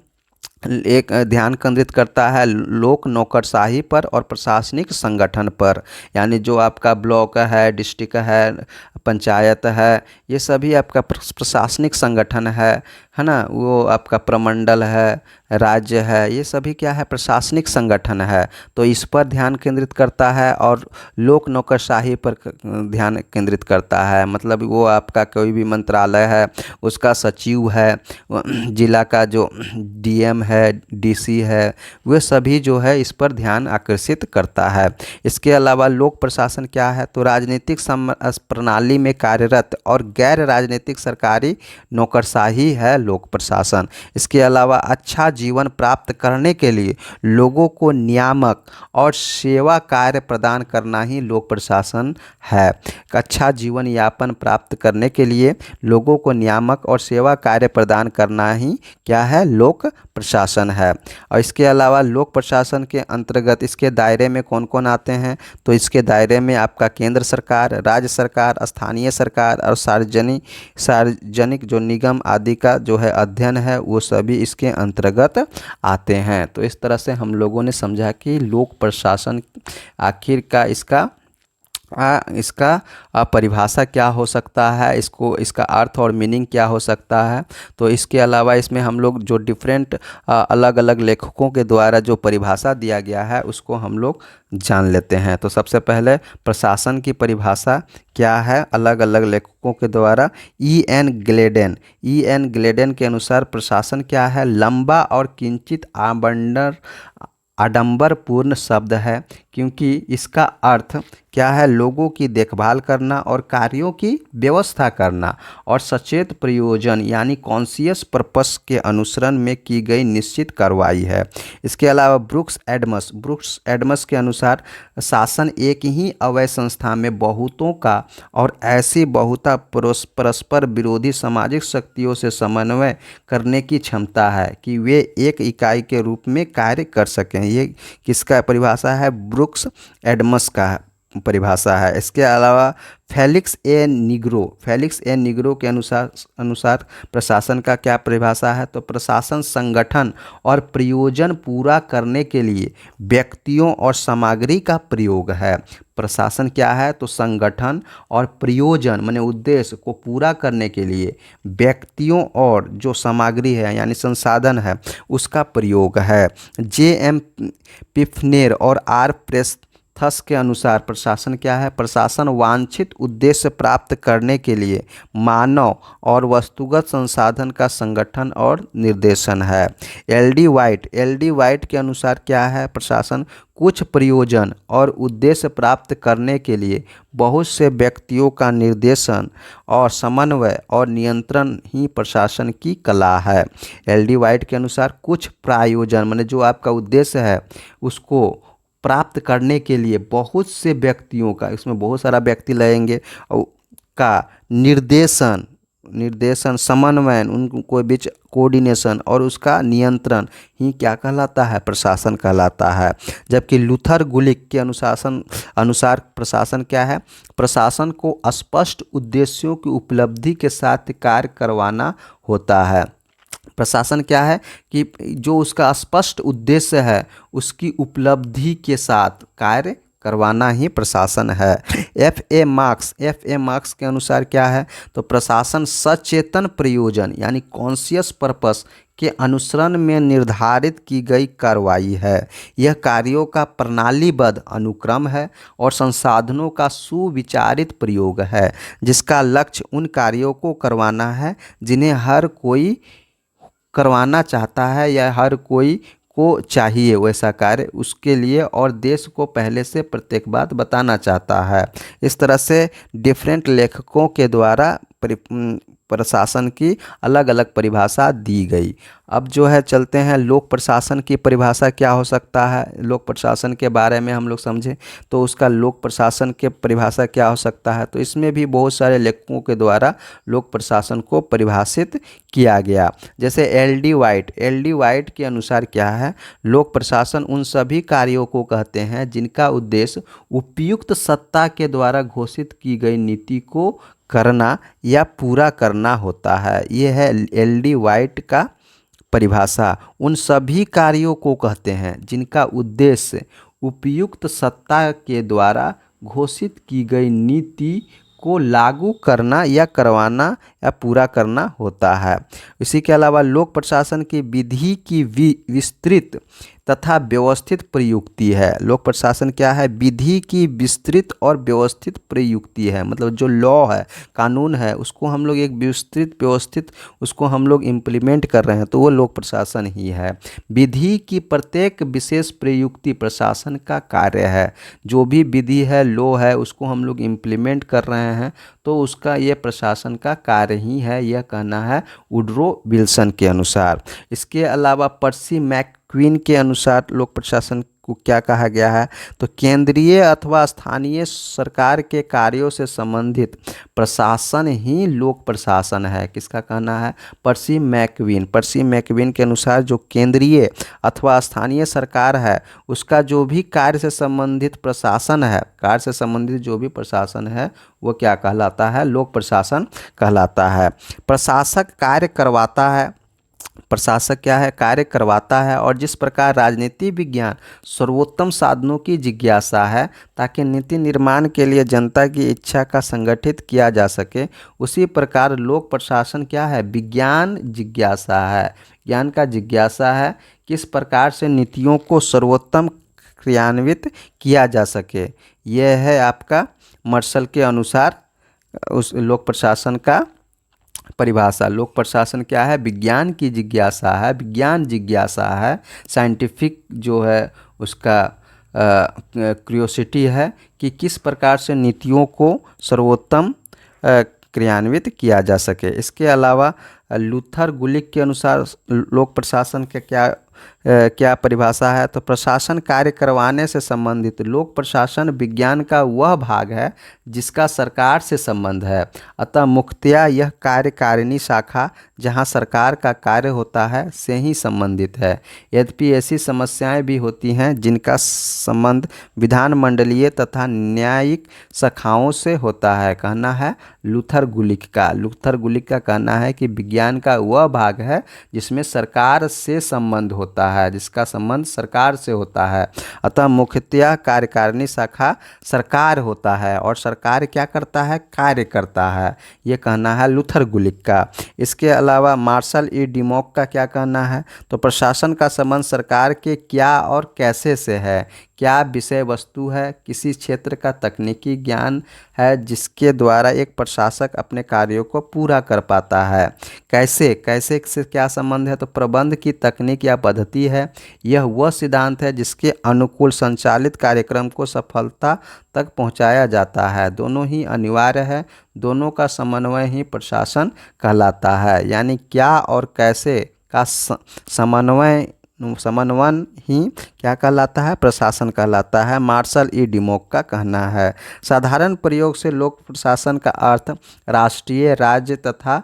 एक ध्यान केंद्रित करता है लोक नौकरशाही पर और प्रशासनिक संगठन पर, यानी जो आपका ब्लॉक है, डिस्ट्रिक्ट है, पंचायत है, ये सभी आपका प्रशासनिक संगठन है ना, वो आपका प्रमंडल है, राज्य है, ये सभी क्या है, प्रशासनिक संगठन है। तो इस पर ध्यान केंद्रित करता है और लोक नौकरशाही पर ध्यान केंद्रित करता है। मतलब वो आपका कोई भी मंत्रालय है, उसका सचिव है, जिला का जो DM है, DC है, वे सभी जो है इस पर ध्यान आकर्षित करता है। इसके अलावा लोक प्रशासन क्या है, तो राजनीतिक प्रणाली में कार्यरत और गैर राजनीतिक सरकारी नौकरशाही है लोक प्रशासन। इसके अलावा अच्छा जीवन प्राप्त करने के लिए लोगों को नियामक और सेवा कार्य प्रदान करना ही लोक प्रशासन है। अच्छा जीवन यापन प्राप्त करने के लिए लोगों को नियामक और सेवा कार्य प्रदान करना ही क्या है, लोक प्रशासन है। और इसके अलावा लोक प्रशासन के अंतर्गत इसके दायरे में कौन कौन आते हैं, तो इसके दायरे में आपका केंद्र सरकार, राज्य सरकार, स्थानीय सरकार और सार्वजनिक जो निगम आदि का जो है अध्ययन है, वो सभी इसके अंतर्गत आते हैं। तो इस तरह से हम लोगों ने समझा कि लोक प्रशासन आखिर का इसका इसका परिभाषा क्या हो सकता है, इसको इसका अर्थ और मीनिंग क्या हो सकता है। तो इसके अलावा इसमें हम लोग जो डिफरेंट अलग अलग लेखकों के द्वारा जो परिभाषा दिया गया है उसको हम लोग जान लेते हैं। तो सबसे पहले प्रशासन की परिभाषा क्या है अलग अलग लेखकों के द्वारा। ई एन ग्लेडन के अनुसार प्रशासन क्या है, लंबा और किंचित आडंबरपूर्ण शब्द है, क्योंकि इसका अर्थ क्या है, लोगों की देखभाल करना और कार्यों की व्यवस्था करना और सचेत प्रयोजन यानी कॉन्शियस पर्पस के अनुसरण में की गई निश्चित कार्रवाई है। इसके अलावा ब्रुक्स एडमस के अनुसार शासन एक ही अवैध संस्था में बहुतों का और ऐसी बहुता परस्पर विरोधी सामाजिक शक्तियों से समन्वय करने की क्षमता है कि वे एक इकाई के रूप में कार्य कर सकें। ये किसका परिभाषा है, ब्रुक्स एडमस का परिभाषा है। इसके अलावा फेलिक्स ए निग्रो के अनुसार प्रशासन का क्या परिभाषा है, तो प्रशासन संगठन और प्रयोजन पूरा करने के लिए व्यक्तियों और सामग्री का प्रयोग है। प्रशासन क्या है, तो संगठन और प्रयोजन माने उद्देश्य को पूरा करने के लिए व्यक्तियों और जो सामग्री है यानी संसाधन है उसका प्रयोग है। जे.एम. पिफनेर और आर. प्रेस्थस के अनुसार प्रशासन क्या है, प्रशासन वांछित उद्देश्य प्राप्त करने के लिए मानव और वस्तुगत संसाधन का संगठन और निर्देशन है। एल डी वाइट के अनुसार क्या है, प्रशासन कुछ प्रयोजन और उद्देश्य प्राप्त करने के लिए बहुत से व्यक्तियों का निर्देशन और समन्वय और नियंत्रण ही प्रशासन की कला है। एल डी वाइट के अनुसार कुछ प्रायोजन माने जो आपका उद्देश्य है उसको प्राप्त करने के लिए बहुत से व्यक्तियों का, इसमें बहुत सारा व्यक्ति लगेंगे, और का निर्देशन समन्वय उनको बीच कोऑर्डिनेशन और उसका नियंत्रण ही क्या कहलाता है, प्रशासन कहलाता है। जबकि लूथर गुलिक के अनुसार प्रशासन क्या है, प्रशासन को स्पष्ट उद्देश्यों की उपलब्धि के साथ कार्य करवाना होता है। प्रशासन क्या है कि जो उसका स्पष्ट उद्देश्य है उसकी उपलब्धि के साथ कार्य करवाना ही प्रशासन है। एफ ए मार्क्स के अनुसार क्या है, तो प्रशासन सचेतन प्रयोजन यानी कॉन्शियस पर्पस के अनुसरण में निर्धारित की गई कार्रवाई है। यह कार्यों का प्रणालीबद्ध अनुक्रम है और संसाधनों का सुविचारित प्रयोग है जिसका लक्ष्य उन कार्यों को करवाना है जिन्हें हर कोई करवाना चाहता है या हर कोई को चाहिए वैसा कार्य उसके लिए और देश को पहले से प्रत्येक बात बताना चाहता है। इस तरह से डिफरेंट लेखकों के द्वारा प्रशासन की अलग अलग परिभाषा दी गई। अब जो है चलते हैं लोक प्रशासन की परिभाषा क्या हो सकता है। लोक प्रशासन के बारे में हम लोग समझें तो उसका लोक प्रशासन के परिभाषा क्या हो सकता है, तो इसमें भी बहुत सारे लेखकों के द्वारा लोक प्रशासन को परिभाषित किया गया। जैसे एल डी वाइट के अनुसार क्या है, लोक प्रशासन उन सभी कार्यों को कहते हैं जिनका उद्देश्य उपयुक्त सत्ता के द्वारा घोषित की गई नीति को करना या पूरा करना होता है। यह है एल डी वाइट का परिभाषा। उन सभी कार्यों को कहते हैं जिनका उद्देश्य उपयुक्त सत्ता के द्वारा घोषित की गई नीति को लागू करना या करवाना या पूरा करना होता है। इसी के अलावा लोक प्रशासन की विधि की विस्तृत तथा व्यवस्थित प्रयुक्ति है। लोक प्रशासन क्या है, विधि की विस्तृत और व्यवस्थित प्रयुक्ति है। मतलब जो लॉ है, कानून है, उसको हम लोग एक विस्तृत व्यवस्थित उसको हम लोग इम्प्लीमेंट कर रहे हैं तो वो लोक प्रशासन ही है। विधि की प्रत्येक विशेष प्रयुक्ति प्रशासन का कार्य है। जो भी विधि है, लॉ है, उसको हम लोग इम्प्लीमेंट कर रहे हैं तो उसका ये प्रशासन का कार्य ही है, यह कहना है वुडरो विल्सन के अनुसार। इसके अलावा पर्सी मैकक्वीन के अनुसार लोक प्रशासन को क्या कहा गया है, तो केंद्रीय अथवा स्थानीय सरकार के कार्यों से संबंधित प्रशासन ही लोक प्रशासन है। किसका कहना है, पर्सी मैकक्वीन के अनुसार जो केंद्रीय अथवा स्थानीय सरकार है उसका जो भी कार्य से संबंधित प्रशासन है, कार्य से संबंधित जो भी प्रशासन है वो क्या कहलाता है, लोक प्रशासन कहलाता है। प्रशासक कार्य करवाता है प्रशासक क्या है, कार्य करवाता है। और जिस प्रकार राजनीति विज्ञान सर्वोत्तम साधनों की जिज्ञासा है ताकि नीति निर्माण के लिए जनता की इच्छा का संगठित किया जा सके, उसी प्रकार लोक प्रशासन क्या है, विज्ञान जिज्ञासा है। ज्ञान का जिज्ञासा है किस प्रकार से नीतियों को सर्वोत्तम क्रियान्वित किया जा सके। यह है आपका मार्शल के अनुसार उस लोक प्रशासन का परिभाषा। लोक प्रशासन क्या है, विज्ञान की जिज्ञासा है, विज्ञान जिज्ञासा है, साइंटिफिक जो है उसका क्यूरियोसिटी है कि किस प्रकार से नीतियों को सर्वोत्तम क्रियान्वित किया जा सके। इसके अलावा लूथर गुलिक के अनुसार लोक प्रशासन के क्या परिभाषा है, तो प्रशासन कार्य करवाने से संबंधित। लोक प्रशासन विज्ञान का वह भाग है जिसका सरकार से संबंध है, अतः मुख्यतया यह कार्यकारिणी शाखा जहां सरकार का कार्य होता है से ही संबंधित है। यद्यपि ऐसी समस्याएं भी होती हैं जिनका संबंध विधानमंडलीय तथा न्यायिक शाखाओं से होता है, कहना है लूथर गुलिक का। लूथर गुलिक का कहना है कि विज्ञान का वह भाग है जिसमें सरकार से संबंध होता है, जिसका संबंध सरकार से होता है, अतः मुख्यतया कार्यकारिणी शाखा सरकार होता है और सरकार क्या करता है, कार्य करता है। ये कहना है लूथर गुलिक का। इसके अलावा मार्शल ई डिमॉक का क्या कहना है, तो प्रशासन का संबंध सरकार के क्या और कैसे से है। क्या विषय वस्तु है, किसी क्षेत्र का तकनीकी ज्ञान है जिसके द्वारा एक प्रशासक अपने कार्यों को पूरा कर पाता है। कैसे, कैसे से क्या संबंध है, तो प्रबंध की तकनीक या पद्धति है। यह वह सिद्धांत है जिसके अनुकूल संचालित कार्यक्रम को सफलता तक पहुंचाया जाता है। दोनों ही अनिवार्य है, दोनों का समन्वय ही प्रशासन कहलाता है। यानी क्या और कैसे का समन्वय ही क्या कहलाता है, प्रशासन कहलाता है। मार्शल ई डिमॉक का कहना है साधारण प्रयोग से लोक प्रशासन का अर्थ राष्ट्रीय, राज्य तथा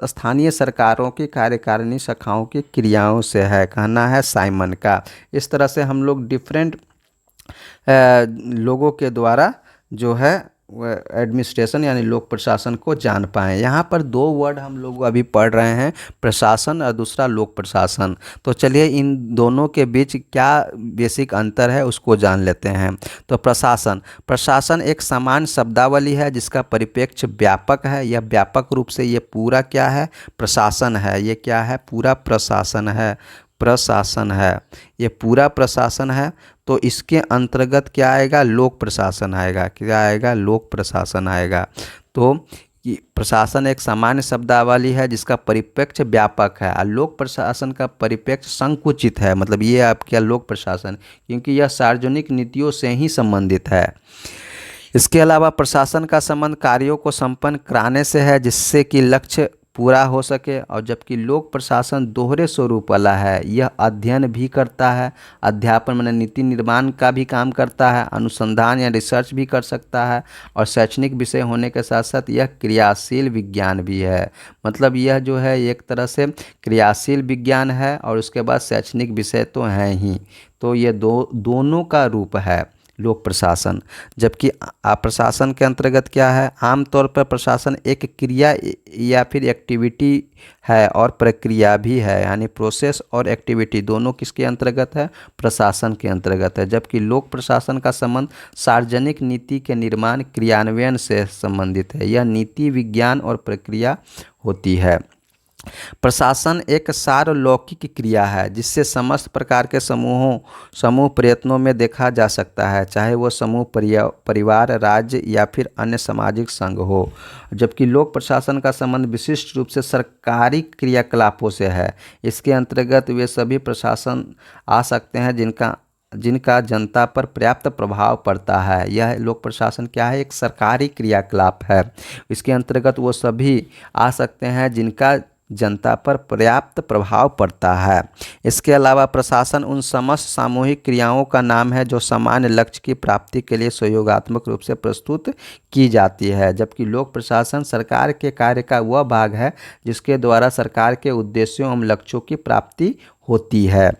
स्थानीय सरकारों की कार्यकारिणी शाखाओं की क्रियाओं से है, कहना है साइमन का। इस तरह से हम लोग डिफरेंट लोगों के द्वारा जो है एडमिनिस्ट्रेशन यानी लोक प्रशासन को जान पाएँ। यहाँ पर दो वर्ड हम लोग अभी पढ़ रहे हैं, प्रशासन और दूसरा लोक प्रशासन। तो चलिए इन दोनों के बीच क्या बेसिक अंतर है उसको जान लेते हैं। तो प्रशासन, प्रशासन एक समान शब्दावली है जिसका परिप्रेक्ष्य व्यापक है। यह व्यापक रूप से ये पूरा क्या है, प्रशासन है। ये क्या है, पूरा प्रशासन है, प्रशासन है, ये पूरा प्रशासन है। तो इसके अंतर्गत क्या आएगा, लोक प्रशासन आएगा। क्या आएगा, लोक प्रशासन आएगा। तो प्रशासन एक सामान्य शब्दावली है जिसका परिप्रेक्ष्य व्यापक है और लोक प्रशासन का परिप्रेक्ष्य संकुचित है। मतलब ये आपका लोक प्रशासन, क्योंकि यह सार्वजनिक नीतियों से ही संबंधित है। इसके अलावा प्रशासन का संबंध कार्यों को संपन्न कराने से है जिससे कि लक्ष्य पूरा हो सके, और जबकि लोक प्रशासन दोहरे स्वरूप वाला है। यह अध्ययन भी करता है, अध्यापन माने नीति निर्माण का भी काम करता है, अनुसंधान या रिसर्च भी कर सकता है, और शैक्षणिक विषय होने के साथ साथ यह क्रियाशील विज्ञान भी है। मतलब यह जो है एक तरह से क्रियाशील विज्ञान है और उसके बाद शैक्षणिक विषय तो हैं ही। तो ये दोनों का रूप है लोक प्रशासन। जबकि प्रशासन के अंतर्गत क्या है, आमतौर पर प्रशासन एक क्रिया या फिर एक्टिविटी है और प्रक्रिया भी है, यानी प्रोसेस और एक्टिविटी दोनों किसके अंतर्गत है, प्रशासन के अंतर्गत है। जबकि लोक प्रशासन का संबंध सार्वजनिक नीति के निर्माण क्रियान्वयन से संबंधित है। यह नीति विज्ञान और प्रक्रिया होती है। प्रशासन एक सार्वलौकिक क्रिया है जिससे समस्त प्रकार के समूह प्रयत्नों में देखा जा सकता है, चाहे वो समूह परिवार, राज्य या फिर अन्य सामाजिक संघ हो। जबकि लोक प्रशासन का संबंध विशिष्ट रूप से सरकारी क्रियाकलापों से है। इसके अंतर्गत वे सभी प्रशासन आ सकते हैं जिनका जनता पर पर्याप्त प्रभाव पड़ता है। यह लोक प्रशासन क्या है, एक सरकारी क्रियाकलाप है। इसके अंतर्गत वो सभी आ सकते हैं जिनका जनता पर पर्याप्त प्रभाव पड़ता है। इसके अलावा प्रशासन उन समस्त सामूहिक क्रियाओं का नाम है जो सामान्य लक्ष्य की प्राप्ति के लिए सहयोगात्मक रूप से प्रस्तुत की जाती है। जबकि लोक प्रशासन सरकार के कार्य का वह भाग है जिसके द्वारा सरकार के उद्देश्यों एवं लक्ष्यों की प्राप्ति होती है।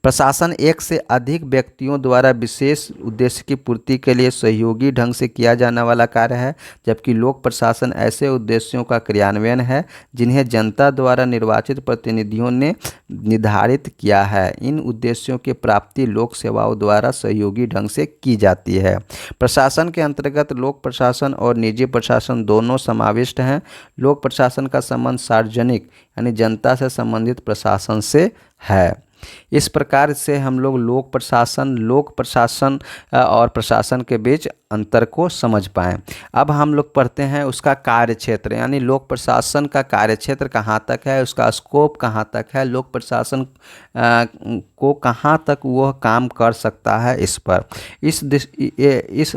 प्रशासन एक से अधिक व्यक्तियों द्वारा विशेष उद्देश्य की पूर्ति के लिए सहयोगी ढंग से किया जाने वाला कार्य है, जबकि लोक प्रशासन ऐसे उद्देश्यों का क्रियान्वयन है जिन्हें जनता द्वारा निर्वाचित प्रतिनिधियों ने निर्धारित किया है। इन उद्देश्यों की प्राप्ति लोक सेवाओं द्वारा सहयोगी ढंग से की जाती है। प्रशासन के अंतर्गत लोक प्रशासन और निजी प्रशासन दोनों समाविष्ट हैं। लोक प्रशासन का संबंध सार्वजनिक यानी जनता से संबंधित प्रशासन से है। इस प्रकार से हम लोग लोक प्रशासन और प्रशासन के बीच अंतर को समझ पाएँ। अब हम लोग पढ़ते हैं उसका कार्य क्षेत्र, यानी लोक प्रशासन का कार्य क्षेत्र कहाँ तक है, उसका स्कोप कहाँ तक है, लोक प्रशासन को कहाँ तक वह काम कर सकता है। इस पर इस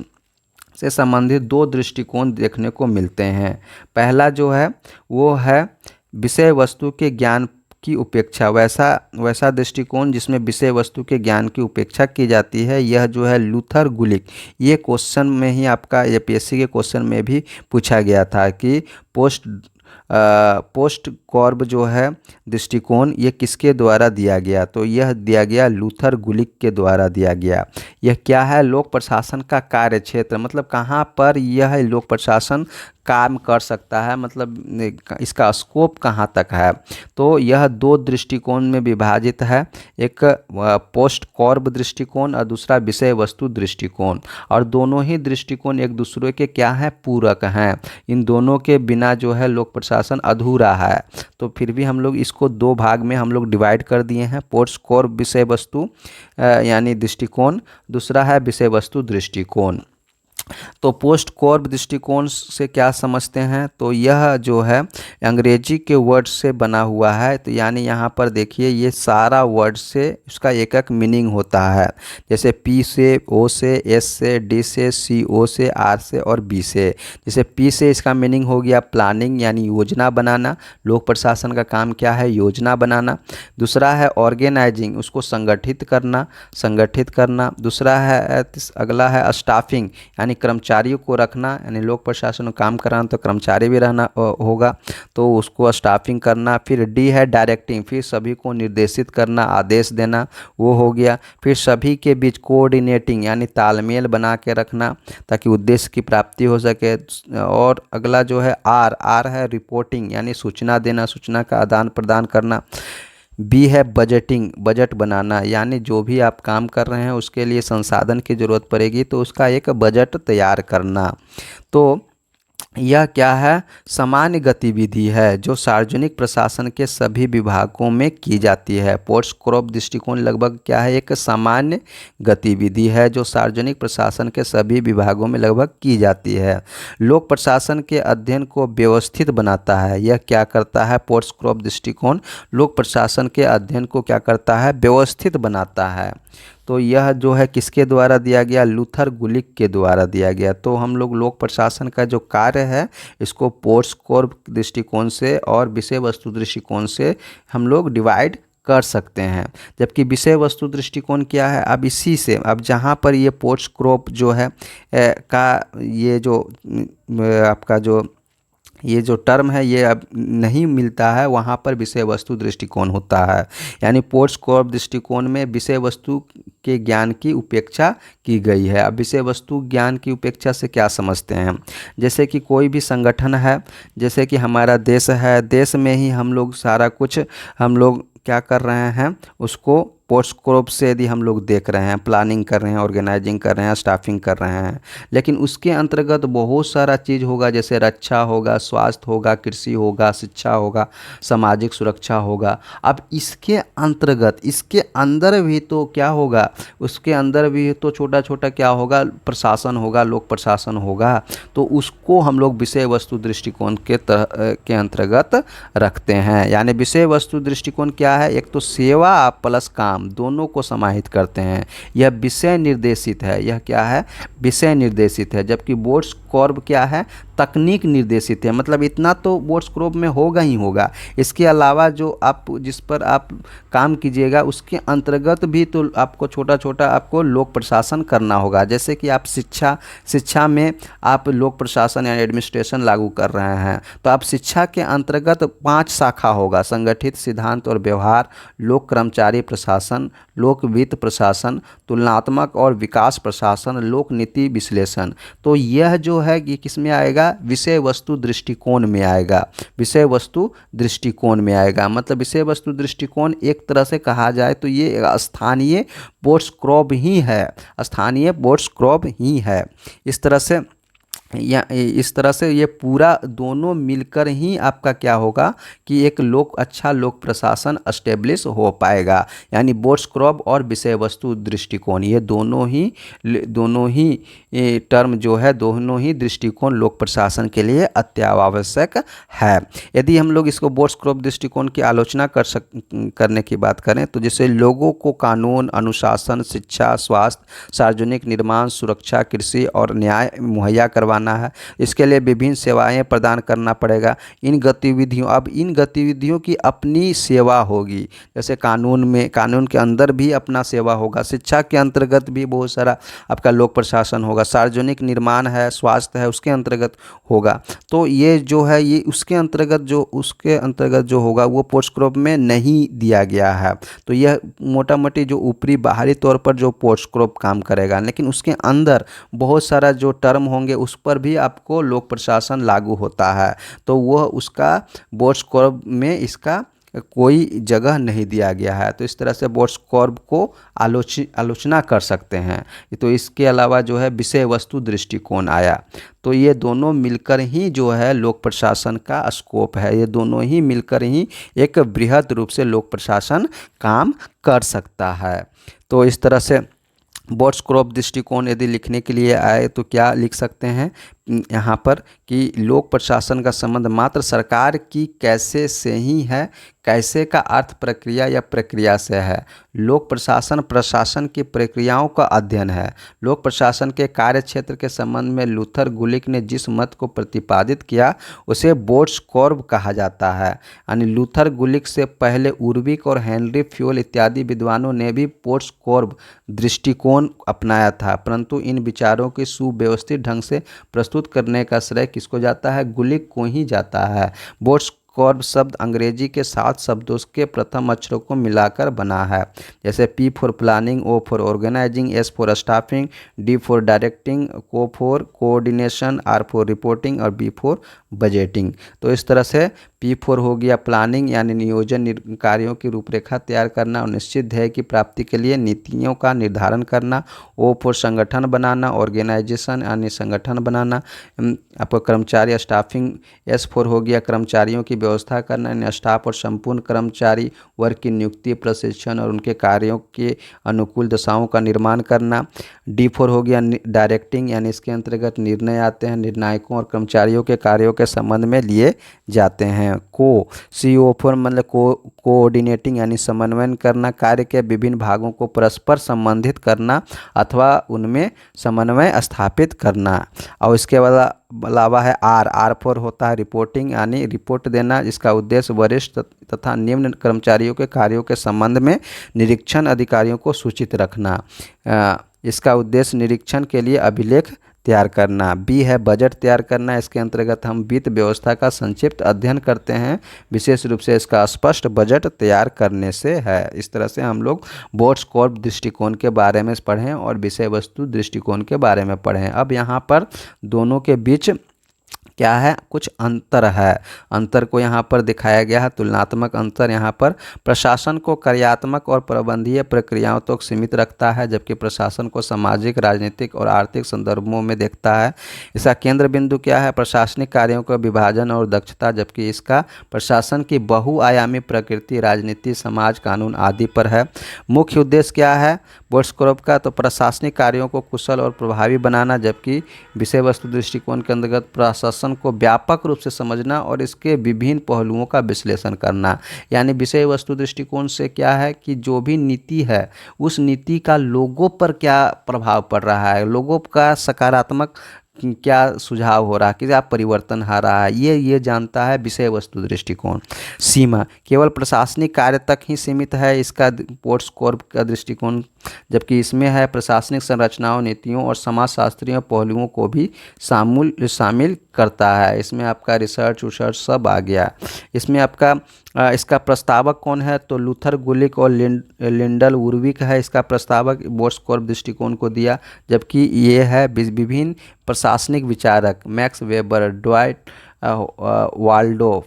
से संबंधित दो दृष्टिकोण देखने को मिलते हैं। पहला जो है वो है विषय वस्तु के ज्ञान की उपेक्षा, वैसा दृष्टिकोण जिसमें विषय वस्तु के ज्ञान की उपेक्षा की जाती है। यह जो है लूथर गुलिक, ये क्वेश्चन में ही आपका एपीएससी के क्वेश्चन में भी पूछा गया था कि पोस्ट कॉर्ब जो है दृष्टिकोण ये किसके द्वारा दिया गया, तो यह दिया गया लूथर गुलिक के द्वारा दिया गया। यह क्या है, लोक प्रशासन का कार्य क्षेत्र, मतलब कहाँ पर यह लोक प्रशासन काम कर सकता है, मतलब इसका स्कोप कहाँ तक है। तो यह दो दृष्टिकोण में विभाजित है, एक पोस्ट कॉर्ब दृष्टिकोण और दूसरा विषय वस्तु दृष्टिकोण, और दोनों ही दृष्टिकोण एक दूसरे के क्या हैं, पूरक हैं। इन दोनों के बिना जो है लोक प्रशासन अधूरा है। तो फिर भी हम लोग इसको दो भाग में हम लोग डिवाइड कर दिए हैं, पोस्ट कॉर्ब विषय वस्तु यानी दृष्टिकोण, दूसरा है विषय वस्तु दृष्टिकोण। तो पोस्ट कॉर्ब दृष्टिकोण से क्या समझते हैं, तो यह जो है अंग्रेजी के वर्ड से बना हुआ है। तो यानी यहाँ पर देखिए ये सारा वर्ड से उसका एक एक मीनिंग होता है, जैसे पी से, ओ से, एस से, डी से, सी, ओ से, आर से और बी से। जैसे पी से इसका मीनिंग हो गया प्लानिंग यानी योजना बनाना, लोक प्रशासन का काम क्या है, योजना बनाना। दूसरा है ऑर्गेनाइजिंग, उसको संगठित करना। दूसरा है अगला है स्टाफिंग यानी कर्मचारियों को रखना, यानी लोक प्रशासन में काम कराना तो कर्मचारी भी रहना होगा, तो उसको स्टाफिंग करना। फिर डी है डायरेक्टिंग, फिर सभी को निर्देशित करना, आदेश देना, वो हो गया। फिर सभी के बीच कोऑर्डिनेटिंग यानी तालमेल बना के रखना ताकि उद्देश्य की प्राप्ति हो सके। और अगला जो है आर है रिपोर्टिंग यानी सूचना देना, सूचना का आदान प्रदान करना। बी है बजटिंग, बजट बनाना, यानी जो भी आप काम कर रहे हैं उसके लिए संसाधन की ज़रूरत पड़ेगी तो उसका एक बजट तैयार करना। तो यह क्या है, सामान्य गतिविधि है जो सार्वजनिक प्रशासन के सभी विभागों में की जाती है। पोस्ट कॉर्ब दृष्टिकोण लगभग क्या है, एक सामान्य गतिविधि है जो सार्वजनिक प्रशासन के सभी विभागों में लगभग की जाती है। लोक प्रशासन के अध्ययन को व्यवस्थित बनाता है। यह क्या करता है, पोस्ट कॉर्ब दृष्टिकोण लोक प्रशासन के अध्ययन को क्या करता है, व्यवस्थित बनाता है। तो यह जो है किसके द्वारा दिया गया, लूथर गुलिक के द्वारा दिया गया। तो हम लोग लोक प्रशासन का जो कार्य है इसको पोस्ट कॉर्ब दृष्टिकोण से और विषय वस्तु दृष्टिकोण से हम लोग डिवाइड कर सकते हैं। जबकि विषय वस्तु दृष्टिकोण क्या है, अब इसी से अब जहाँ पर ये पोस्ट कॉर्ब जो है ये जो आपका ये जो टर्म है ये अब नहीं मिलता है, वहाँ पर विषय वस्तु दृष्टिकोण होता है। यानी पोस्ट कॉर्ब दृष्टिकोण में विषय वस्तु के ज्ञान की उपेक्षा की गई है। अब विषय वस्तु ज्ञान की उपेक्षा से क्या समझते हैं, जैसे कि कोई भी संगठन है, जैसे कि हमारा देश है, देश में ही हम लोग सारा कुछ हम लोग क्या कर रहे हैं, उसको पोस्ट कॉर्ब से यदि हम लोग देख रहे हैं, प्लानिंग कर रहे हैं, ऑर्गेनाइजिंग कर रहे हैं, स्टाफिंग कर रहे हैं, लेकिन उसके अंतर्गत बहुत सारा चीज़ होगा, जैसे रक्षा होगा, स्वास्थ्य होगा, कृषि होगा, शिक्षा होगा, सामाजिक सुरक्षा होगा। अब इसके अंतर्गत इसके अंदर भी तो क्या होगा, उसके अंदर भी तो छोटा छोटा क्या होगा, प्रशासन होगा, लोक प्रशासन होगा। तो उसको हम लोग विषय वस्तु दृष्टिकोण के अंतर्गत रखते हैं। यानी विषय वस्तु दृष्टिकोण क्या है, एक तो सेवा प्लस काम, काम दोनों को समाहित करते हैं। यह विषय निर्देशित है, यह क्या है, विषय निर्देशित है, जबकि बोर्ड स्कोर क्या है, तकनीक निर्देशित है। मतलब इतना तो बोर्ड स्कोर में होगा ही होगा, इसके अलावा जो आप जिस पर आप काम कीजिएगा उसके अंतर्गत भी तो आपको छोटा छोटा आपको लोक प्रशासन करना होगा। जैसे कि आप शिक्षा में आप लोक प्रशासन या एडमिनिस्ट्रेशन लागू कर रहे हैं, तो आप शिक्षा के अंतर्गत 5 शाखा होगा, संगठित, सिद्धांत और व्यवहार, लोक कर्मचारी प्रशासन, लोक वित्त प्रशासन, तुलनात्मक और विकास प्रशासन, लोक नीति विश्लेषण। तो यह जो है कि किस में आएगा, विषय वस्तु दृष्टिकोण में आएगा, विषय वस्तु दृष्टिकोण में आएगा। मतलब विषय वस्तु दृष्टिकोण एक तरह से कहा जाए तो ये स्थानीय बोर्ड स्कोर ही है, स्थानीय बोर्ड स्कोर ही है। इस तरह से ये पूरा दोनों मिलकर ही आपका क्या होगा कि एक अच्छा लोक प्रशासन एस्टेब्लिश हो पाएगा। यानी बोर्ड स्कोर और विषय वस्तु दृष्टिकोण, ये दोनों ही टर्म जो है, दोनों ही दृष्टिकोण लोक प्रशासन के लिए अत्यावश्यक है। यदि हम लोग इसको बोर्ड स्कोर दृष्टिकोण की आलोचना करने की बात करें तो जैसे लोगों को कानून, अनुशासन, शिक्षा, स्वास्थ्य, सार्वजनिक निर्माण, सुरक्षा, कृषि और न्याय मुहैया करवाना है, इसके लिए विभिन्न सेवाएं प्रदान करना पड़ेगा। इन गतिविधियों की अपनी सेवा होगी। जैसे कानून के अंदर भी अपना सेवा होगा, शिक्षा के अंतर्गत भी बहुत सारा आपका लोक प्रशासन होगा, सार्वजनिक निर्माण है, स्वास्थ्य है, उसके अंतर्गत होगा। तो ये जो है ये उसके अंतर्गत जो होगा वो बोर्ड स्कोर में नहीं दिया गया है। तो यह मोटा मोटी जो ऊपरी बाहरी तौर पर जो बोर्ड स्कोर काम करेगा, लेकिन उसके अंदर बहुत सारा जो टर्म होंगे उस पर भी आपको लोक प्रशासन लागू होता है। तो वह उसका बोर्ड स्कोर में इसका कोई जगह नहीं दिया गया है। तो इस तरह से बोर्ड स्कोर को आलोचना कर सकते हैं। तो इसके अलावा जो है विषय वस्तु दृष्टिकोण आया। तो ये दोनों मिलकर ही जो है लोक प्रशासन का स्कोप है, ये दोनों ही मिलकर ही एक बृहद रूप से लोक प्रशासन काम कर सकता है। तो इस तरह से बोर्ड स्कोर दृष्टिकोण यदि लिखने के लिए आए तो क्या लिख सकते हैं यहाँ पर कि लोक प्रशासन का संबंध मात्र सरकार की कैसे से ही है, कैसे का अर्थ प्रक्रिया या प्रक्रिया से है। लोक प्रशासन की प्रक्रियाओं का अध्ययन है। लोक प्रशासन के कार्य क्षेत्र के संबंध में लूथर गुलिक ने जिस मत को प्रतिपादित किया उसे बोर्ड स्कोर कहा जाता है। यानी लूथर गुलिक से पहले उर्विक और हेनरी फ्योल इत्यादि विद्वानों ने भी बोर्ड स्कोर दृष्टिकोण अपनाया था, परंतु इन विचारों की सुव्यवस्थित ढंग से प्रस्तुत करने का श्रेय किसको जाता है, गुलिक को ही जाता है। बोर्ड स्कोर शब्द अंग्रेजी के 7 शब्दों के प्रथम अक्षरों को मिलाकर बना है। जैसे P for planning, O for organising, S for staffing, D for directing, Co for coordination, R for reporting और B फॉर बजटिंग। तो इस तरह से P फॉर हो गया प्लानिंग यानी नियोजन, कार्यों की रूपरेखा तैयार करना और निश्चित ध्येय की प्राप्ति के लिए नीतियों का निर्धारण करना। O फॉर संगठन बनाना, ऑर्गेनाइजेशन यानी संगठन बनाना, आपका कर्मचारी स्टाफिंग। S फॉर हो गया कर्मचारियों की व्यवस्था करना यानी स्टाफ और संपूर्ण कर्मचारी वर्ग की नियुक्ति, प्रशिक्षण और उनके कार्यों के अनुकूल दशाओं का निर्माण करना। D फॉर हो गया डायरेक्टिंग यानी इसके अंतर्गत निर्णय आते हैं, निर्णायकों और कर्मचारियों के कार्यों के संबंध में लिए जाते हैं। CO फॉर मतलब कोऑर्डिनेटिंग यानी समन्वय करना, कार्य के विभिन्न भागों को परस्पर संबंधित करना अथवा उनमें समन्वय स्थापित करना। और इसके अलावा है R फॉर होता है रिपोर्टिंग यानी रिपोर्ट देना, जिसका उद्देश्य वरिष्ठ तथा निम्न कर्मचारियों के कार्यों के संबंध में निरीक्षण अधिकारियों को सूचित रखना। इसका उद्देश्य निरीक्षण के लिए अभिलेख तैयार करना। B है बजट तैयार करना, इसके अंतर्गत हम वित्त व्यवस्था का संक्षिप्त अध्ययन करते हैं, विशेष रूप से इसका स्पष्ट बजट तैयार करने से है। इस तरह से हम लोग बोर्ड स्कोर दृष्टिकोण के बारे में पढ़ें और विषय वस्तु दृष्टिकोण के बारे में पढ़ें। अब यहाँ पर दोनों के बीच क्या है, कुछ अंतर है। अंतर को यहाँ पर दिखाया गया है, तुलनात्मक अंतर। यहाँ पर प्रशासन को कार्यात्मक और प्रबंधीय प्रक्रियाओं तक सीमित रखता है, जबकि प्रशासन को सामाजिक, राजनीतिक और आर्थिक संदर्भों में देखता है। इसका केंद्र बिंदु क्या है, प्रशासनिक कार्यों का विभाजन और दक्षता, जबकि इसका प्रशासन की बहुआयामी प्रकृति राजनीति, समाज, कानून आदि पर है। मुख्य उद्देश्य क्या है बोर्ड स्कोर का, तो प्रशासनिक कार्यों को कुशल और प्रभावी बनाना, जबकि विषय वस्तु दृष्टिकोण के अंतर्गत प्रशासन प्रशासन को व्यापक रूप से समझना और इसके विभिन्न पहलुओं का विश्लेषण करना। यानी विषय वस्तु दृष्टिकोण से क्या है कि जो भी नीति है उस नीति का लोगों पर क्या प्रभाव पड़ रहा है, लोगों का सकारात्मक क्या सुझाव हो रहा है, क्या परिवर्तन आ रहा है, ये जानता है विषय वस्तु दृष्टिकोण। सीमा केवल प्रशासनिक कार्य तक ही सीमित है इसका पोस्ट कोर का दृष्टिकोण, जबकि इसमें है प्रशासनिक संरचनाओं, नीतियों और समाजशास्त्रीय पहलुओं को भी शामिल करता है। इसमें आपका रिसर्च उसर्च सब आ गया। इसमें आपका इसका प्रस्तावक कौन है तो लूथर गुलिक और लिंडल उर्विक है इसका प्रस्तावक बोर्सकोर्प दृष्टिकोण को दिया, जबकि ये है विभिन्न प्रशासनिक विचारक max weber, Dwight Waldo,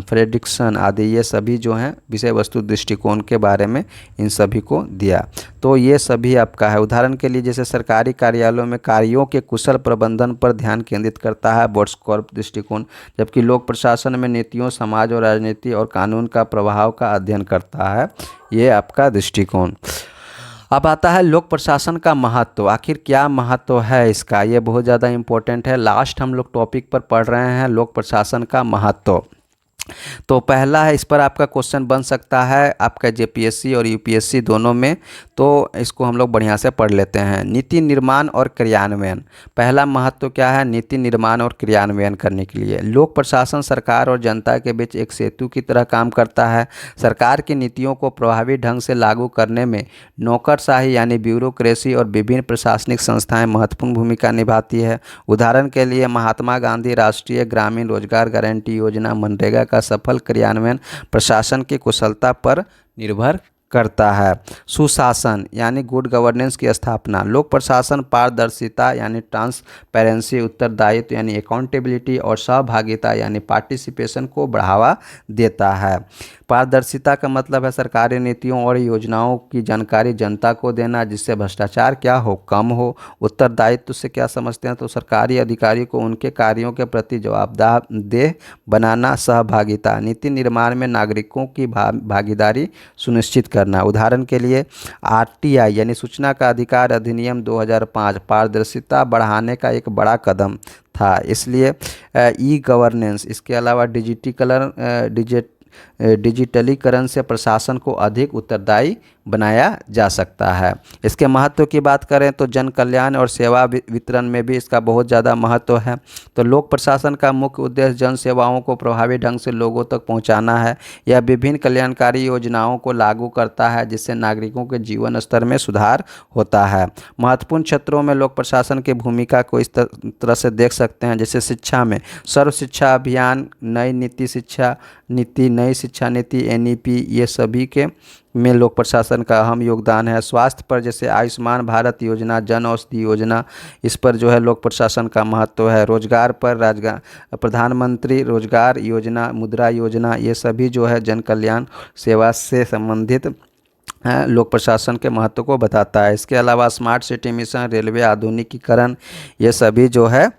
Frederiksen आदि, ये सभी जो हैं विषय वस्तु दृष्टिकोण के बारे में इन सभी को दिया। तो ये सभी आपका है। उदाहरण के लिए जैसे सरकारी कार्यालयों में कार्यों के कुशल प्रबंधन पर ध्यान केंद्रित करता है बोर्सकोर्प दृष्टिकोण, जबकि लोक प्रशासन में नीतियों, समाज और राजनीति और कानून का प्रभाव का अध्ययन करता है ये आपका दृष्टिकोण। अब आता है लोक प्रशासन का महत्व। आखिर क्या महत्व है इसका, ये बहुत ज़्यादा इम्पोर्टेंट है। लास्ट हम लोग टॉपिक पर पढ़ रहे हैं लोक प्रशासन का महत्व। तो पहला है, इस पर आपका क्वेश्चन बन सकता है आपका जेपीएससी और यूपीएससी दोनों में, तो इसको हम लोग बढ़िया से पढ़ लेते हैं। नीति निर्माण और क्रियान्वयन। पहला महत्व क्या है, नीति निर्माण और क्रियान्वयन करने के लिए लोक प्रशासन सरकार और जनता के बीच एक सेतु की तरह काम करता है। सरकार की नीतियों को प्रभावी ढंग से लागू करने में नौकरशाही यानी ब्यूरोक्रेसी और विभिन्न प्रशासनिक संस्थाएं महत्वपूर्ण भूमिका निभाती है। उदाहरण के लिए महात्मा गांधी राष्ट्रीय ग्रामीण रोजगार गारंटी योजना मनरेगा का सफल क्रियान्वयन प्रशासन की कुशलता पर निर्भर करता है। सुशासन यानी गुड गवर्नेंस की स्थापना। लोक प्रशासन पारदर्शिता यानी ट्रांसपेरेंसी, उत्तरदायित्व यानी अकाउंटेबिलिटी और सहभागिता यानी पार्टिसिपेशन को बढ़ावा देता है। पारदर्शिता का मतलब है सरकारी नीतियों और योजनाओं की जानकारी जनता को देना जिससे भ्रष्टाचार क्या हो, कम हो। उत्तरदायित्व से क्या समझते हैं तो सरकारी अधिकारी को उनके कार्यों के प्रति जवाबदेह बनाना। सहभागिता नीति निर्माण में नागरिकों की भागीदारी सुनिश्चित करना। उदाहरण के लिए आरटीआई यानी सूचना का अधिकार अधिनियम 2005 पारदर्शिता बढ़ाने का एक बड़ा कदम था। इसलिए ई गवर्नेंस, इसके अलावा डिजिटलीकरण से प्रशासन को अधिक उत्तरदायी बनाया जा सकता है। इसके महत्व की बात करें तो जन कल्याण और सेवा वितरण में भी इसका बहुत ज़्यादा महत्व है। तो लोक प्रशासन का मुख्य उद्देश्य जन सेवाओं को प्रभावी ढंग से लोगों तक पहुंचाना है। यह विभिन्न कल्याणकारी योजनाओं को लागू करता है जिससे नागरिकों के जीवन स्तर में सुधार होता है। महत्वपूर्ण क्षेत्रों में लोक प्रशासन की भूमिका को इस तरह से देख सकते हैं, जैसे शिक्षा में सर्व शिक्षा अभियान, नई शिक्षा नीति NEP, ये सभी के में लोक प्रशासन का अहम योगदान है। स्वास्थ्य पर जैसे आयुष्मान भारत योजना, जन औषधि योजना, इस पर जो है लोक प्रशासन का महत्व है। रोजगार पर प्रधानमंत्री रोजगार योजना, मुद्रा योजना, ये सभी जो है जन कल्याण सेवा से संबंधित लोक प्रशासन के महत्व को बताता है। इसके अलावा स्मार्ट सिटी मिशन, रेलवे आधुनिकीकरण, ये सभी जो है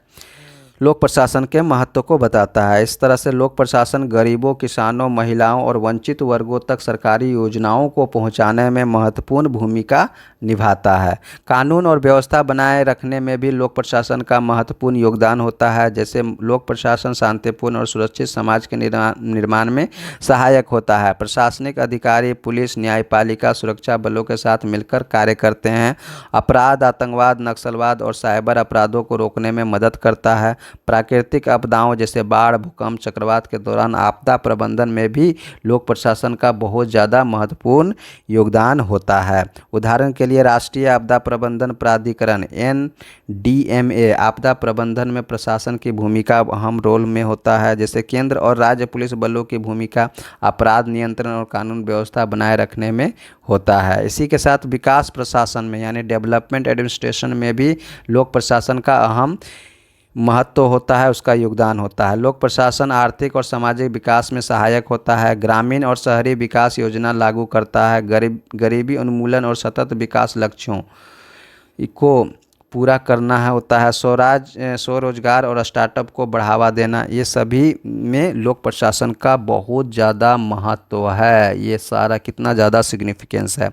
लोक प्रशासन के महत्व को बताता है। इस तरह से लोक प्रशासन गरीबों, किसानों, महिलाओं और वंचित वर्गों तक सरकारी योजनाओं को पहुंचाने में महत्वपूर्ण भूमिका निभाता है। कानून और व्यवस्था बनाए रखने में भी लोक प्रशासन का महत्वपूर्ण योगदान होता है। जैसे लोक प्रशासन शांतिपूर्ण और सुरक्षित समाज के निर्माण में सहायक होता है। प्रशासनिक अधिकारी पुलिस, न्यायपालिका, सुरक्षा बलों के साथ मिलकर कार्य करते हैं। अपराध, आतंकवाद, नक्सलवाद और साइबर अपराधों को रोकने में मदद करता है। प्राकृतिक आपदाओं जैसे बाढ़, भूकंप, चक्रवात के दौरान आपदा प्रबंधन में भी लोक प्रशासन का बहुत ज़्यादा महत्वपूर्ण योगदान होता है। उदाहरण के लिए राष्ट्रीय आपदा प्रबंधन प्राधिकरण NDMA आपदा प्रबंधन में प्रशासन की भूमिका अहम रोल में होता है। जैसे केंद्र और राज्य पुलिस बलों की भूमिका अपराध नियंत्रण और कानून व्यवस्था बनाए रखने में होता है। इसी के साथ विकास प्रशासन में यानी डेवलपमेंट एडमिनिस्ट्रेशन में भी लोक प्रशासन का अहम महत्व होता है, उसका योगदान होता है। लोक प्रशासन आर्थिक और सामाजिक विकास में सहायक होता है। ग्रामीण और शहरी विकास योजना लागू करता है। गरीबी उन्मूलन और सतत विकास लक्ष्यों को पूरा करना है होता है, स्वरोजगार और स्टार्टअप को बढ़ावा देना, ये सभी में लोक प्रशासन का बहुत ज़्यादा महत्व है। ये सारा कितना ज़्यादा सिग्निफिकेंस है।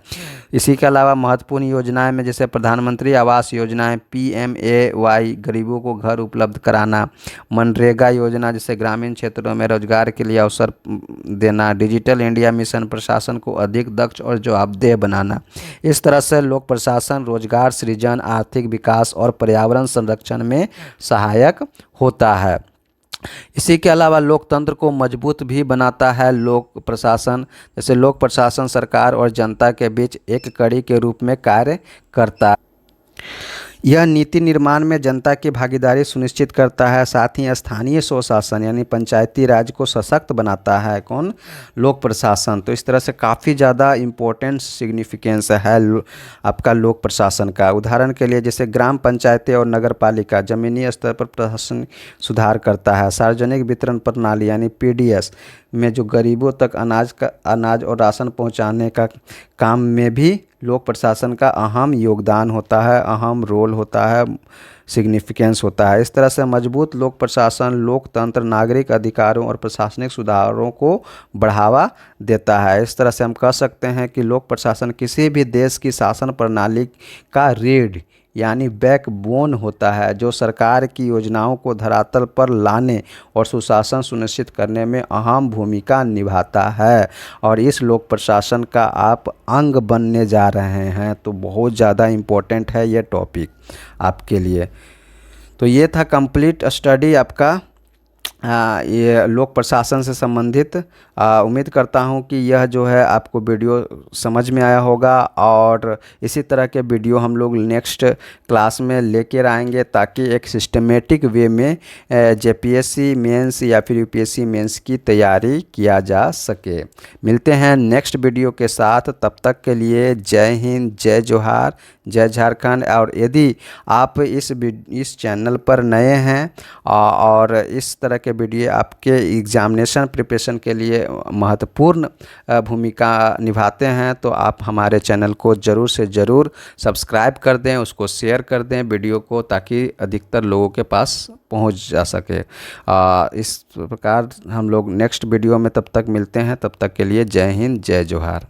इसी के अलावा महत्वपूर्ण योजनाएं में जैसे प्रधानमंत्री आवास योजनाएं, PMAY गरीबों को घर उपलब्ध कराना, मनरेगा योजना जैसे ग्रामीण क्षेत्रों में रोजगार के लिए अवसर देना, डिजिटल इंडिया मिशन प्रशासन को अधिक दक्ष और जवाबदेह बनाना। इस तरह से लोक प्रशासन रोजगार सृजन, आर्थिक विकास और पर्यावरण संरक्षण में सहायक होता है। इसी के अलावा लोकतंत्र को मजबूत भी बनाता है लोक प्रशासन। जैसे लोक प्रशासन सरकार और जनता के बीच एक कड़ी के रूप में कार्य करता है। यह नीति निर्माण में जनता की भागीदारी सुनिश्चित करता है, साथ ही स्थानीय स्वशासन यानी पंचायती राज को सशक्त बनाता है। कौन? लोक प्रशासन। तो इस तरह से काफ़ी ज़्यादा इम्पोर्टेंट सिग्निफिकेंस है आपका लोक प्रशासन का। उदाहरण के लिए जैसे ग्राम पंचायतें और नगर पालिका ज़मीनी स्तर पर प्रशासन सुधार करता है। सार्वजनिक वितरण प्रणाली यानी PDS में जो गरीबों तक अनाज और राशन पहुंचाने का काम में भी लोक प्रशासन का अहम योगदान होता है, अहम रोल होता है, सिग्निफिकेंस होता है। इस तरह से मजबूत लोक प्रशासन लोकतंत्र, नागरिक अधिकारों और प्रशासनिक सुधारों को बढ़ावा देता है। इस तरह से हम कह सकते हैं कि लोक प्रशासन किसी भी देश की शासन प्रणाली का रीढ़ यानी बैकबोन होता है, जो सरकार की योजनाओं को धरातल पर लाने और सुशासन सुनिश्चित करने में अहम भूमिका निभाता है। और इस लोक प्रशासन का आप अंग बनने जा रहे हैं, तो बहुत ज़्यादा इम्पोर्टेंट है ये टॉपिक आपके लिए। तो ये था कंप्लीट स्टडी आपका ये लोक प्रशासन से संबंधित। उम्मीद करता हूँ कि यह जो है आपको वीडियो समझ में आया होगा, और इसी तरह के वीडियो हम लोग नेक्स्ट क्लास में लेकर आएंगे, ताकि एक सिस्टमेटिक वे में JPSC मेंस या फिर UPSC मेंस की तैयारी किया जा सके। मिलते हैं नेक्स्ट वीडियो के साथ, तब तक के लिए जय हिंद, जय जोहार, जय झारखंड। और यदि आप इस चैनल पर नए हैं और इस तरह के वीडियो आपके एग्जामिनेशन प्रिपरेशन के लिए महत्वपूर्ण भूमिका निभाते हैं, तो आप हमारे चैनल को ज़रूर से ज़रूर सब्सक्राइब कर दें, उसको शेयर कर दें वीडियो को, ताकि अधिकतर लोगों के पास पहुंच जा सके। इस प्रकार हम लोग नेक्स्ट वीडियो में तब तक मिलते हैं, तब तक के लिए जय हिंद, जय जोहार।